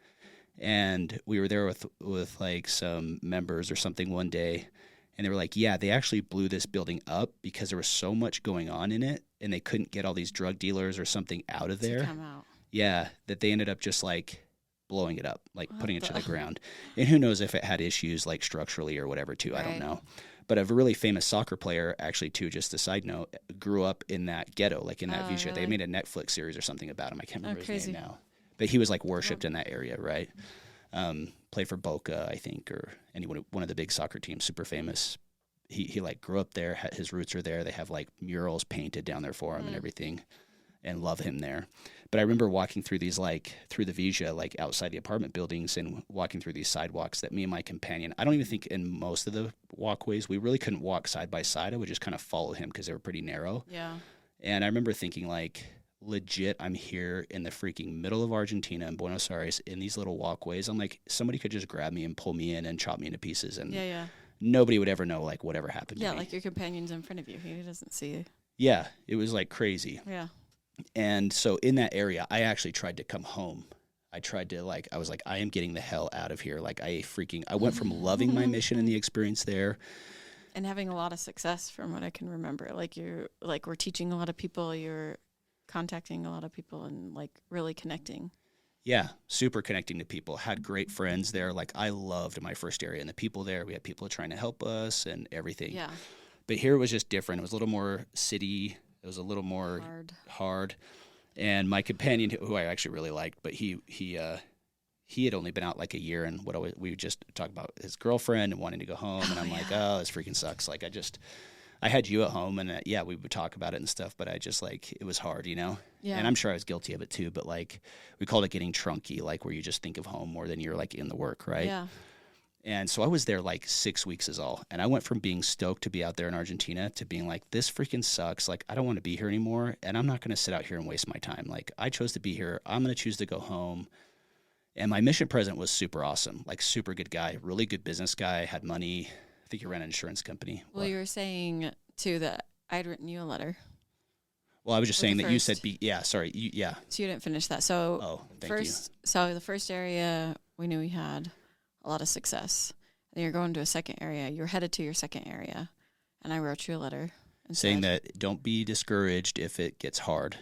[SPEAKER 2] And we were there with like some members or something one day, and they were like, yeah, they actually blew this building up because there was so much going on in it, and they couldn't get all these drug dealers or something out of there.
[SPEAKER 1] To come out.
[SPEAKER 2] Yeah, that they ended up just like blowing it up, like putting it to the ground. And who knows if it had issues like structurally or whatever too, I don't know. But a really famous soccer player, actually too, just a side note, grew up in that ghetto, like in that Vija. Really? They made a Netflix series or something about him. I can't remember his name now. But he was like worshipped in that area, right? Played for Boca, I think, or one of the big soccer teams, super famous. He like grew up there, his roots are there. They have like murals painted down there for him and everything, and love him there. But I remember walking through these, like through the Vija, like outside the apartment buildings, and walking through these sidewalks that me and my companion, I don't even think in most of the walkways, we really couldn't walk side by side. I would just kind of follow him because they were pretty narrow.
[SPEAKER 1] Yeah.
[SPEAKER 2] And I remember thinking like, legit, I'm here in the freaking middle of Argentina in Buenos Aires in these little walkways. I'm like, somebody could just grab me and pull me in and chop me into pieces, and nobody would ever know like whatever happened to me.
[SPEAKER 1] Yeah, like your companion's in front of you. He doesn't see you.
[SPEAKER 2] Yeah, it was like crazy.
[SPEAKER 1] Yeah.
[SPEAKER 2] And so in that area, I actually tried to come home. I was like, I am getting the hell out of here. Like I went from loving my mission and the experience there.
[SPEAKER 1] And having a lot of success from what I can remember. We're teaching a lot of people, you're contacting a lot of people and like really connecting.
[SPEAKER 2] Yeah, super connecting to people. Had great friends there. Like I loved my first area and the people there. We had people trying to help us and everything. Yeah. But here it was just different. It was a little more city. It was a little more hard. And my companion, who I actually really liked, but he had only been out like a year, and we would just talk about his girlfriend and wanting to go home. And I'm like, oh, this freaking sucks. Like I had you at home, and we would talk about it and stuff, but I just like, it was hard, Yeah. And I'm sure I was guilty of it too, but like we called it getting trunky, like where you just think of home more than you're like in the work, right? Yeah. And so I was there like 6 weeks is all. And I went from being stoked to be out there in Argentina to being like, this freaking sucks. Like, I don't want to be here anymore. And I'm not going to sit out here and waste my time. Like, I chose to be here. I'm going to choose to go home. And my mission president was super awesome, like super good guy, really good business guy, had money. I think he ran an insurance company.
[SPEAKER 1] Well, you were saying too that I'd written you a letter.
[SPEAKER 2] Well, I was just saying that you said, sorry.
[SPEAKER 1] So you didn't finish that. So
[SPEAKER 2] thank you.
[SPEAKER 1] So the first area we knew we had a lot of success. And you're going to a second area. You're headed to your second area. And I wrote you a letter.
[SPEAKER 2] Saying that don't be discouraged if it gets hard,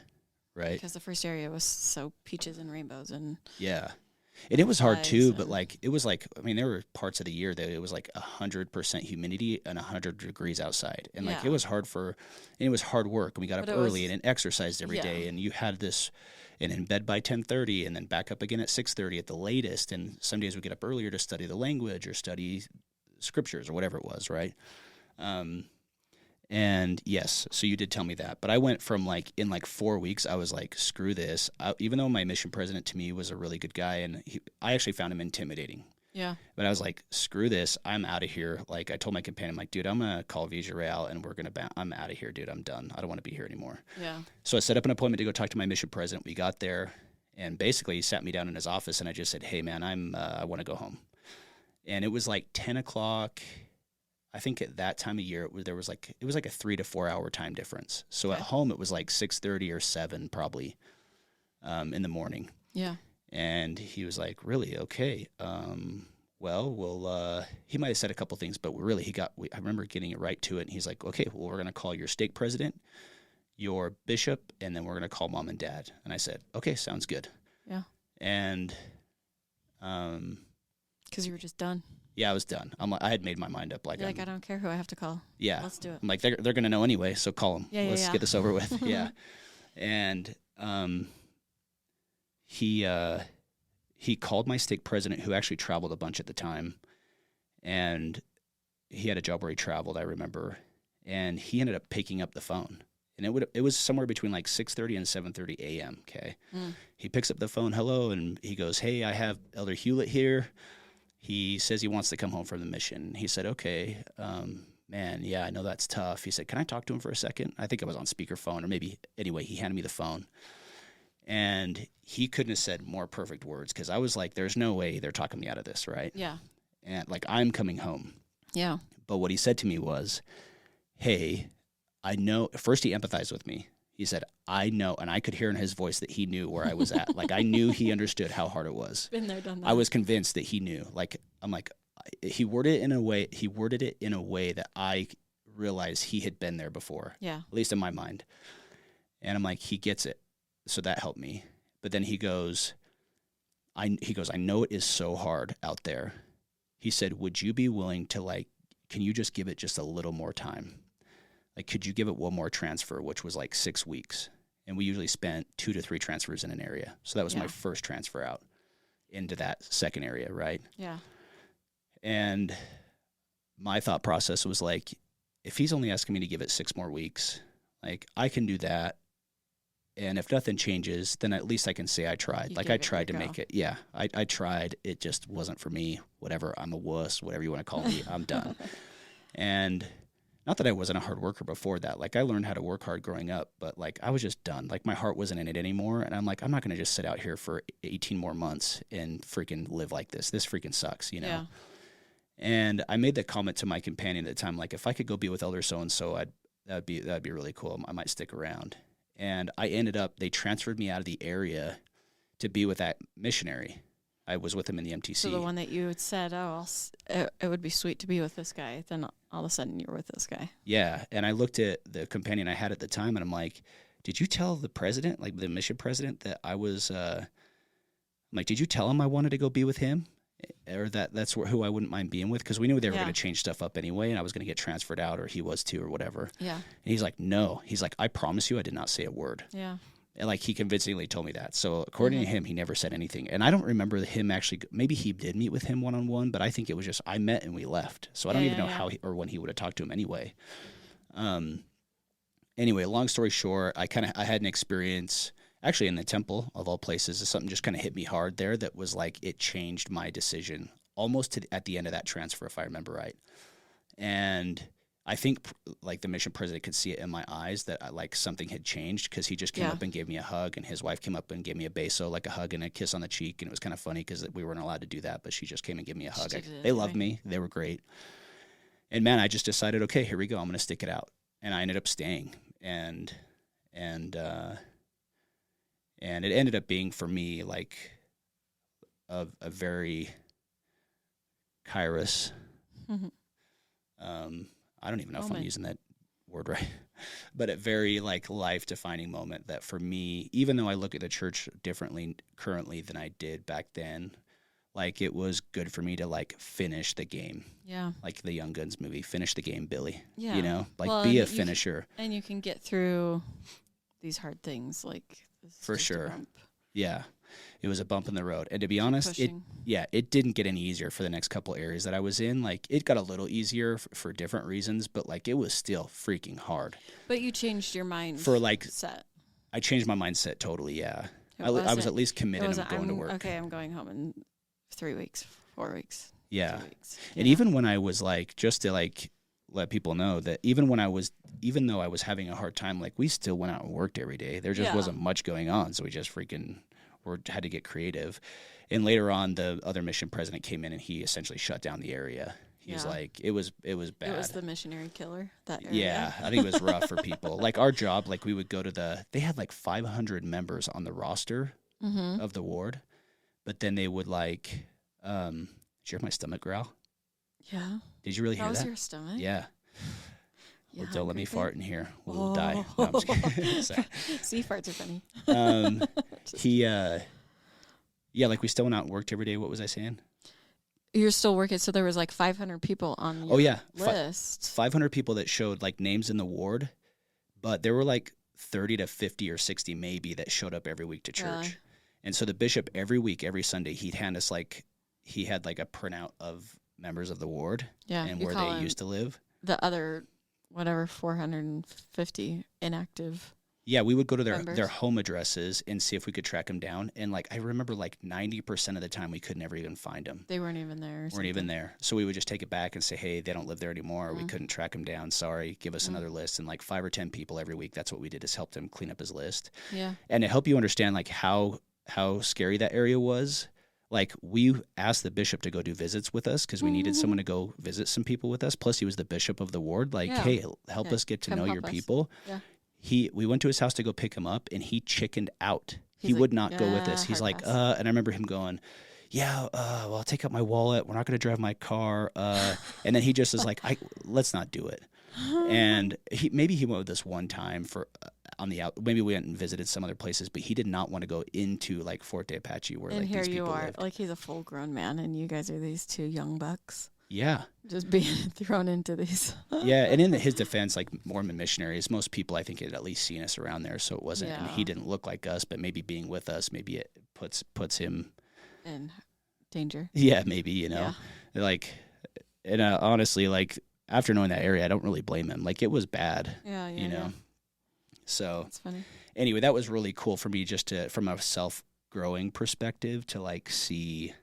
[SPEAKER 2] right?
[SPEAKER 1] Because the first area was so peaches and rainbows. And
[SPEAKER 2] yeah. And it was hard too, but like, it was like, I mean, there were parts of the year that it was like 100% humidity and 100 degrees outside. And like, it was hard work. And we got up early and exercised every day. And you had this, and in bed by 10:30 and then back up again at 6:30 at the latest. And some days we get up earlier to study the language or study scriptures or whatever it was. Right. And yes, so you did tell me that, but I went from like, in like 4 weeks, I was like, screw this. Even though my mission president to me was a really good guy, and I actually found him intimidating. Yeah. But I was like, screw this. I'm out of here. Like I told my companion, I'm like, dude, I'm going to call Vija Real and I'm out of here, dude. I'm done. I don't want to be here anymore. Yeah. So I set up an appointment to go talk to my mission president. We got there, and basically he sat me down in his office, and I just said, hey man, I want to go home. And it was like 10 o'clock. I think at that time of year, it was like a 3 to 4 hour time difference. So at home, it was like 6:30 or 7 probably in the morning. Yeah. And he was like, really? Okay. Well, he might have said a couple things, but really I remember getting it right to it. And he's like, okay, well, we're going to call your stake president, your bishop, and then we're going to call mom and dad. And I said, okay, sounds good.
[SPEAKER 1] Yeah.
[SPEAKER 2] And,
[SPEAKER 1] because you were just done.
[SPEAKER 2] Yeah, I was done. I had made my mind up. Like,
[SPEAKER 1] you're like, I don't care who I have to call.
[SPEAKER 2] Yeah.
[SPEAKER 1] Let's do it.
[SPEAKER 2] I'm like, they're going to know anyway, so call them.
[SPEAKER 1] Yeah,
[SPEAKER 2] Let's get this over with. Yeah. And, he called my stake president, who actually traveled a bunch at the time, and he had a job where he traveled, I remember, and he ended up picking up the phone. And it was somewhere between like 6:30 and 7:30 a.m., okay? He picks up the phone, hello, and he goes, hey, I have Elder Hewlett here. He says he wants to come home from the mission. He said, okay, man, yeah, I know that's tough. He said, can I talk to him for a second? I think I was on speakerphone, or maybe, anyway, he handed me the phone. And he couldn't have said more perfect words, because I was like, there's no way they're talking me out of this, right?
[SPEAKER 1] Yeah.
[SPEAKER 2] And like, I'm coming home.
[SPEAKER 1] Yeah.
[SPEAKER 2] But what he said to me was, hey, I know. First, he empathized with me. He said, I know. And I could hear in his voice that he knew where I was at. Like, I knew he understood how hard it was.
[SPEAKER 1] Been there, done that.
[SPEAKER 2] I was convinced that he knew. Like, I'm like, he worded it in a way that I realized he had been there before.
[SPEAKER 1] Yeah.
[SPEAKER 2] At least in my mind. And I'm like, he gets it. So that helped me. But then he goes, I know it is so hard out there. He said, would you be willing to, like, can you just give it just a little more time? Like, could you give it one more transfer, which was like 6 weeks? And we usually spent 2 to 3 transfers in an area. So that was my first transfer out into that second area, right?
[SPEAKER 1] Yeah.
[SPEAKER 2] And my thought process was like, if he's only asking me to give it 6 more weeks, like, I can do that. And if nothing changes, then at least I can say I tried. Like, I tried to make it. Yeah, I tried. It just wasn't for me. Whatever. I'm a wuss. Whatever you want to call me. I'm done. And not that I wasn't a hard worker before that. Like, I learned how to work hard growing up, but like, I was just done. Like, my heart wasn't in it anymore. And I'm like, I'm not going to just sit out here for 18 more months and freaking live like this. This freaking sucks, you know? Yeah. And I made that comment to my companion at the time. Like, if I could go be with Elder so-and-so, that'd be really cool. I might stick around. And I ended up, they transferred me out of the area to be with that missionary. I was with him in the MTC.
[SPEAKER 1] So the one that you had said, it would be sweet to be with this guy. Then all of a sudden you're with this guy.
[SPEAKER 2] Yeah. And I looked at the companion I had at the time, and I'm like, did you tell the president, like the mission president, that I was, I'm like, did you tell him I wanted to go be with him? Or that's who I wouldn't mind being with? Because we knew they were going to change stuff up anyway, and I was going to get transferred out, or he was too, or whatever. Yeah. And he's like, no. He's like, I promise you I did not say a word. Yeah. And like, he convincingly told me that. So according to him, he never said anything. And I don't remember him actually, maybe he did meet with him one-on-one, but I think it was just, I met and we left. So I don't even know how or when he would have talked to him anyway. Anyway, long story short, I had an experience actually in the temple of all places. Something just kind of hit me hard there that was like, it changed my decision almost at the end of that transfer, if I remember right. And I think like the mission president could see it in my eyes that like something had changed, because he just came up and gave me a hug, and his wife came up and gave me a beso, like a hug and a kiss on the cheek. And it was kind of funny because we weren't allowed to do that, but she just came and gave me a hug. They loved me. They were great. And man, I just decided, okay, here we go. I'm going to stick it out. And I ended up staying. And it ended up being for me like a very kairos. I don't even know if I'm using that word right, but a very like life-defining moment that for me, even though I look at the church differently currently than I did back then, like it was good for me to like finish the game. Yeah. Like the Young Guns movie, finish the game, Billy. Yeah. You know, like be a finisher.
[SPEAKER 1] And you can get through these hard things like this.
[SPEAKER 2] For sure. Yeah. It was a bump in the road. And to be honest, it didn't get any easier for the next couple areas that I was in. Like, it got a little easier for different reasons, but like, it was still freaking hard.
[SPEAKER 1] But you changed your mind
[SPEAKER 2] for like
[SPEAKER 1] set.
[SPEAKER 2] I changed my mindset totally. Yeah. I was at least committed to going to work.
[SPEAKER 1] Okay. I'm going home in 3 weeks, 4 weeks.
[SPEAKER 2] Yeah. 2 weeks. And even when I was like, just to like let people know that even though I was having a hard time, like we still went out and worked every day. There just wasn't much going on. So we just freaking had to get creative. And later on, the other mission president came in and he essentially shut down the area. He's like, it was bad.
[SPEAKER 1] It was the missionary killer, that area.
[SPEAKER 2] Yeah, I think it was rough for people. Like our job, like we would go to they had like 500 members on the roster of the ward. but then they would like, did you hear my stomach growl?
[SPEAKER 1] Yeah.
[SPEAKER 2] Did you really hear that?
[SPEAKER 1] That was your stomach? Yeah.
[SPEAKER 2] Well, don't let me fart in here. We'll die. No, I'm just kidding. Sorry.
[SPEAKER 1] See, farts are funny.
[SPEAKER 2] Like we still went out and worked every day. What was I saying?
[SPEAKER 1] You're still working, so there was like 500 people on your list.
[SPEAKER 2] 500 people that showed like names in the ward, but there were like 30 to 50 or 60 maybe that showed up every week to church.
[SPEAKER 1] Really?
[SPEAKER 2] And so the bishop every week, every Sunday, he'd hand us he had like a printout of members of the ward and where they used to live.
[SPEAKER 1] The other, 450 inactive.
[SPEAKER 2] Yeah, we would go to their home addresses and see if we could track them down. And like I remember, like 90% of the time we could never even find them.
[SPEAKER 1] They weren't even there.
[SPEAKER 2] So we would just take it back and say, hey, they don't live there anymore. We couldn't track them down. Sorry, give us another list. And like 5 or 10 people every week. That's what we did, is help him clean up his list.
[SPEAKER 1] Yeah.
[SPEAKER 2] And to help you understand like how scary that area was. Like we asked the bishop to go do visits with us because we needed someone to go visit some people with us. Plus he was the bishop of the ward. Like, hey, help us get to know your people. Yeah. We went to his house to go pick him up, and he chickened out. He would not go with us. He's like, and I remember him going, well, I'll take out my wallet. We're not going to drive my car. And then he just is like, let's not do it. And maybe he went with us one time for on the out. Maybe we went and visited some other places, but he did not want to go into like Forte Apache where like these people lived.
[SPEAKER 1] Like he's a full grown man, and you guys are these two young bucks.
[SPEAKER 2] Yeah.
[SPEAKER 1] Just being thrown into these.
[SPEAKER 2] Yeah, and in his defense, like Mormon missionaries, most people I think had at least seen us around there, so it wasn't, and he didn't look like us, but maybe being with us, maybe it puts him
[SPEAKER 1] in danger.
[SPEAKER 2] Yeah, maybe, like, and honestly, like after knowing that area, I don't really blame him. Like it was bad, you know. So
[SPEAKER 1] that's funny.
[SPEAKER 2] Anyway, that was really cool for me, just from a self-growing perspective, to like see.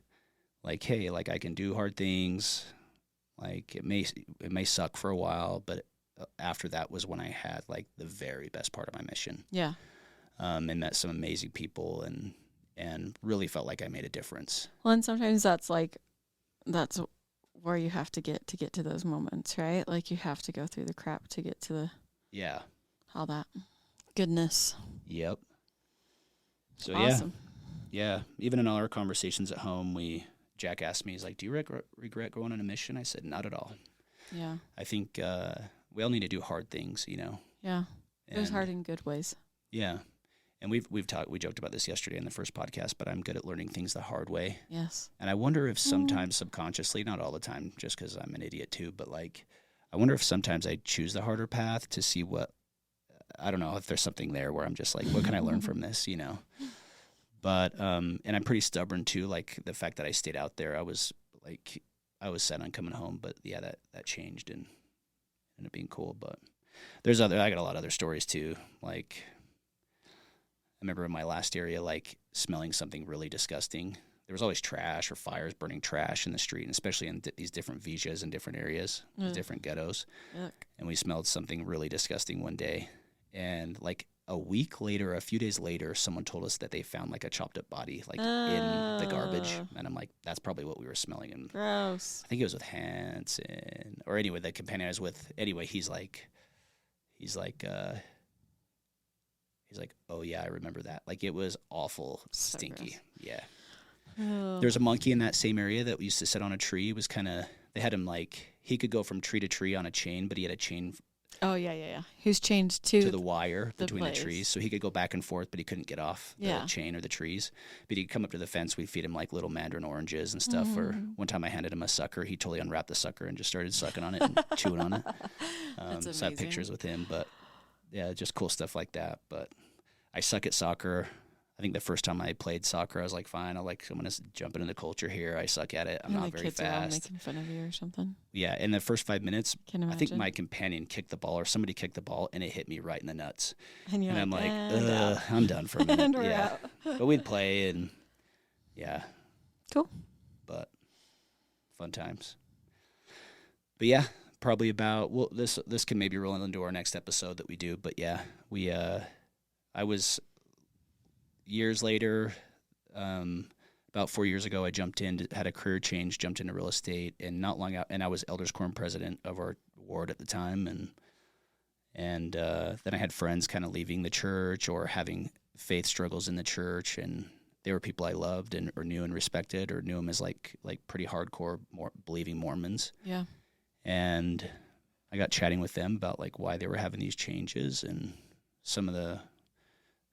[SPEAKER 2] Like, hey, like I can do hard things. Like it may suck for a while, but after that was when I had like the very best part of my mission. Yeah. And met some amazing people and really felt like I made a difference.
[SPEAKER 1] Well, and sometimes that's where you have to get to those moments, right? Like you have to go through the crap to get to all that goodness.
[SPEAKER 2] Yep. So
[SPEAKER 1] awesome.
[SPEAKER 2] Yeah. Even in all our conversations at home, Jack asked me, he's like, do you regret going on a mission? I said, not at all. Yeah. I think we all need to do hard things, Yeah.
[SPEAKER 1] There's hard in good ways.
[SPEAKER 2] Yeah. And we joked about this yesterday in the first podcast, but I'm good at learning things the hard way.
[SPEAKER 1] Yes.
[SPEAKER 2] And I wonder if sometimes subconsciously, not all the time, just because I'm an idiot too, but like, I wonder if sometimes I choose the harder path to see I don't know if there's something there where I'm just like, what can I learn from this, But, and I'm pretty stubborn too. Like the fact that I stayed out there, I was set on coming home, but yeah, that changed and ended up being cool. But I got a lot of other stories too. Like I remember in my last area, like smelling something really disgusting. There was always trash or fires burning trash in the street, and especially in these different villas in different areas, different ghettos. Yuck. And we smelled something really disgusting one day. And like a week later, a few days later, someone told us that they found like a chopped up body like in the garbage. And I'm like, that's probably what we were smelling. And
[SPEAKER 1] gross.
[SPEAKER 2] I think it was with Hanson, or anyway, the companion I was with. Anyway, he's like, oh yeah, I remember that. Like it was awful,
[SPEAKER 1] so
[SPEAKER 2] stinky.
[SPEAKER 1] Gross.
[SPEAKER 2] Yeah. There's a monkey in that same area that used to sit on a tree. It was they had him like, he could go from tree to tree on a chain, but he had a chain.
[SPEAKER 1] Oh, yeah. Who's chained to
[SPEAKER 2] the wire between the trees. So he could go back and forth, but he couldn't get off the chain or the trees. But he'd come up to the fence. We'd feed him like little mandarin oranges and stuff. Or one time I handed him a sucker. He totally unwrapped the sucker and just started sucking on it and chewing on it. So I have pictures with him. But yeah, just cool stuff like that. But I suck at soccer. I think the first time I played soccer, I was like, fine, I'm going to jump into the culture here. I suck at it. I'm not very fast. The kids are all
[SPEAKER 1] making fun of you or something.
[SPEAKER 2] Yeah, in the first 5 minutes, I think my companion kicked the ball, or somebody kicked the ball, and it hit me right in the nuts. And I'm like, I'm done for a minute. Yeah, but we'd play, and yeah.
[SPEAKER 1] Cool.
[SPEAKER 2] But fun times. But yeah, probably about, this can maybe roll into our next episode that we do, but yeah, I was... Years later, about 4 years ago, I had a career change, jumped into real estate, and not long out, and I was Elders Quorum president of our ward at the time, and then I had friends kind of leaving the church or having faith struggles in the church, and they were people I loved or knew and respected, or knew them as like pretty hardcore believing Mormons.
[SPEAKER 1] Yeah.
[SPEAKER 2] And I got chatting with them about like why they were having these changes, and some of the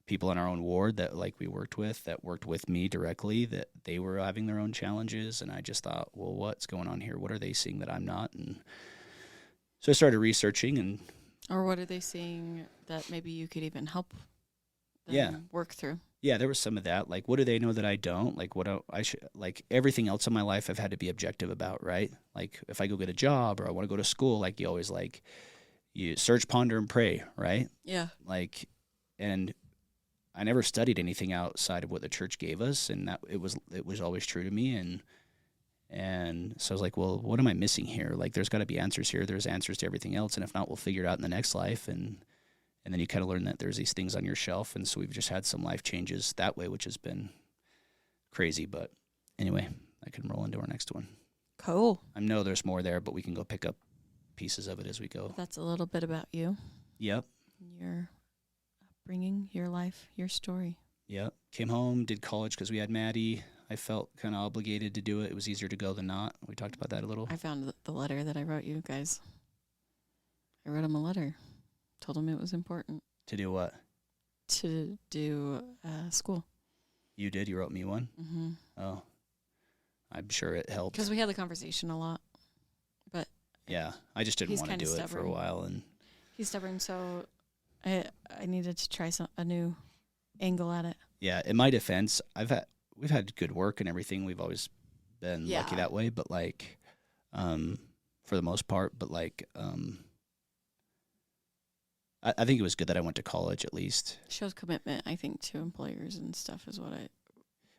[SPEAKER 2] people in our own ward that like we worked with me directly, that they were having their own challenges. And I just thought, well, what's going on here? What are they seeing that I'm not? And so I started researching. And
[SPEAKER 1] or what are they seeing that maybe you could even help them work through?
[SPEAKER 2] Yeah, there was some of that. Like, what do they know that I don't? Like, I should, like, everything else in my life I've had to be objective about, right? Like, if I go get a job or I want to go to school, like, you always, like, you search, ponder, and pray, right?
[SPEAKER 1] Yeah.
[SPEAKER 2] Like, and I never studied anything outside of what the church gave us, and that it was always true to me. And so I was like, well, what am I missing here? Like, there's got to be answers here. There's answers to everything else, and if not, we'll figure it out in the next life. And then you kind of learn that there's these things on your shelf. And so we've just had some life changes that way, which has been crazy. But anyway, I can roll into our next one.
[SPEAKER 1] Cool.
[SPEAKER 2] I know there's more there, but we can go pick up pieces of it as we go.
[SPEAKER 1] That's a little bit about you.
[SPEAKER 2] Yep.
[SPEAKER 1] Your upbringing, your life, your story.
[SPEAKER 2] Yep. Came home, did college because we had Maddie. I felt kind of obligated to do it. It was easier to go than not. We talked about that a little.
[SPEAKER 1] I found the letter that I wrote you guys. I wrote him a letter. Told him it was important.
[SPEAKER 2] To do what?
[SPEAKER 1] To do school.
[SPEAKER 2] You did? You wrote me one?
[SPEAKER 1] Mm-hmm.
[SPEAKER 2] Oh. I'm sure it helped.
[SPEAKER 1] Because we had the conversation a lot. But
[SPEAKER 2] yeah, I just didn't want to do it for a while. And
[SPEAKER 1] he's stubborn, so I needed to try a new angle at it.
[SPEAKER 2] Yeah, in my defense, we've had good work and everything. We've always been lucky that way, but like for the most part, but like I think it was good that I went to college at least.
[SPEAKER 1] Shows commitment, I think, to employers and stuff is what I...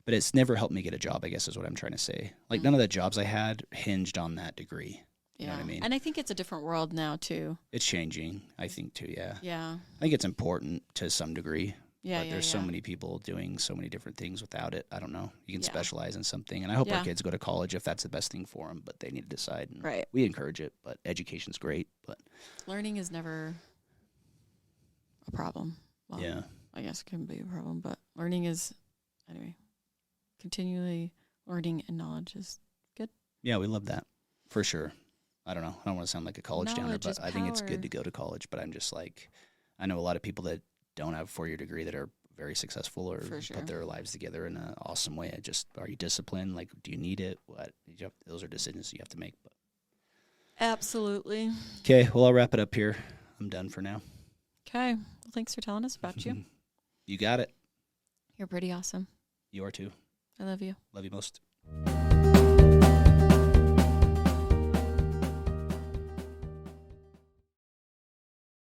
[SPEAKER 2] But it's never helped me get a job, I guess is what I'm trying to say. Like none of the jobs I had hinged on that degree. You know what I mean?
[SPEAKER 1] And I think it's a different world now, too.
[SPEAKER 2] It's changing, I think, too, yeah.
[SPEAKER 1] Yeah.
[SPEAKER 2] I think it's important to some degree.
[SPEAKER 1] Yeah,
[SPEAKER 2] but there's so many people doing so many different things without it. I don't know. You can specialize in something. And I hope our kids go to college if that's the best thing for them, but they need to decide. And
[SPEAKER 1] right.
[SPEAKER 2] We encourage it, but education's great. But
[SPEAKER 1] learning is never a problem. Well,
[SPEAKER 2] yeah.
[SPEAKER 1] I guess it can be a problem, but learning is, anyway, continually learning and knowledge is good.
[SPEAKER 2] Yeah, we love that. For sure. I don't know. I don't want to sound like a college downer, but I think it's good to go to college. But I'm just like, I know a lot of people that don't have a 4-year degree that are very successful or put their lives together in an awesome way. Are you disciplined? Like, do you need it? What? Those are decisions you have to make. But
[SPEAKER 1] absolutely.
[SPEAKER 2] Okay, well, I'll wrap it up here. I'm done for now.
[SPEAKER 1] Okay. Well, thanks for telling us about you.
[SPEAKER 2] You got it.
[SPEAKER 1] You're pretty awesome.
[SPEAKER 2] You are too.
[SPEAKER 1] I love you.
[SPEAKER 2] Love you most.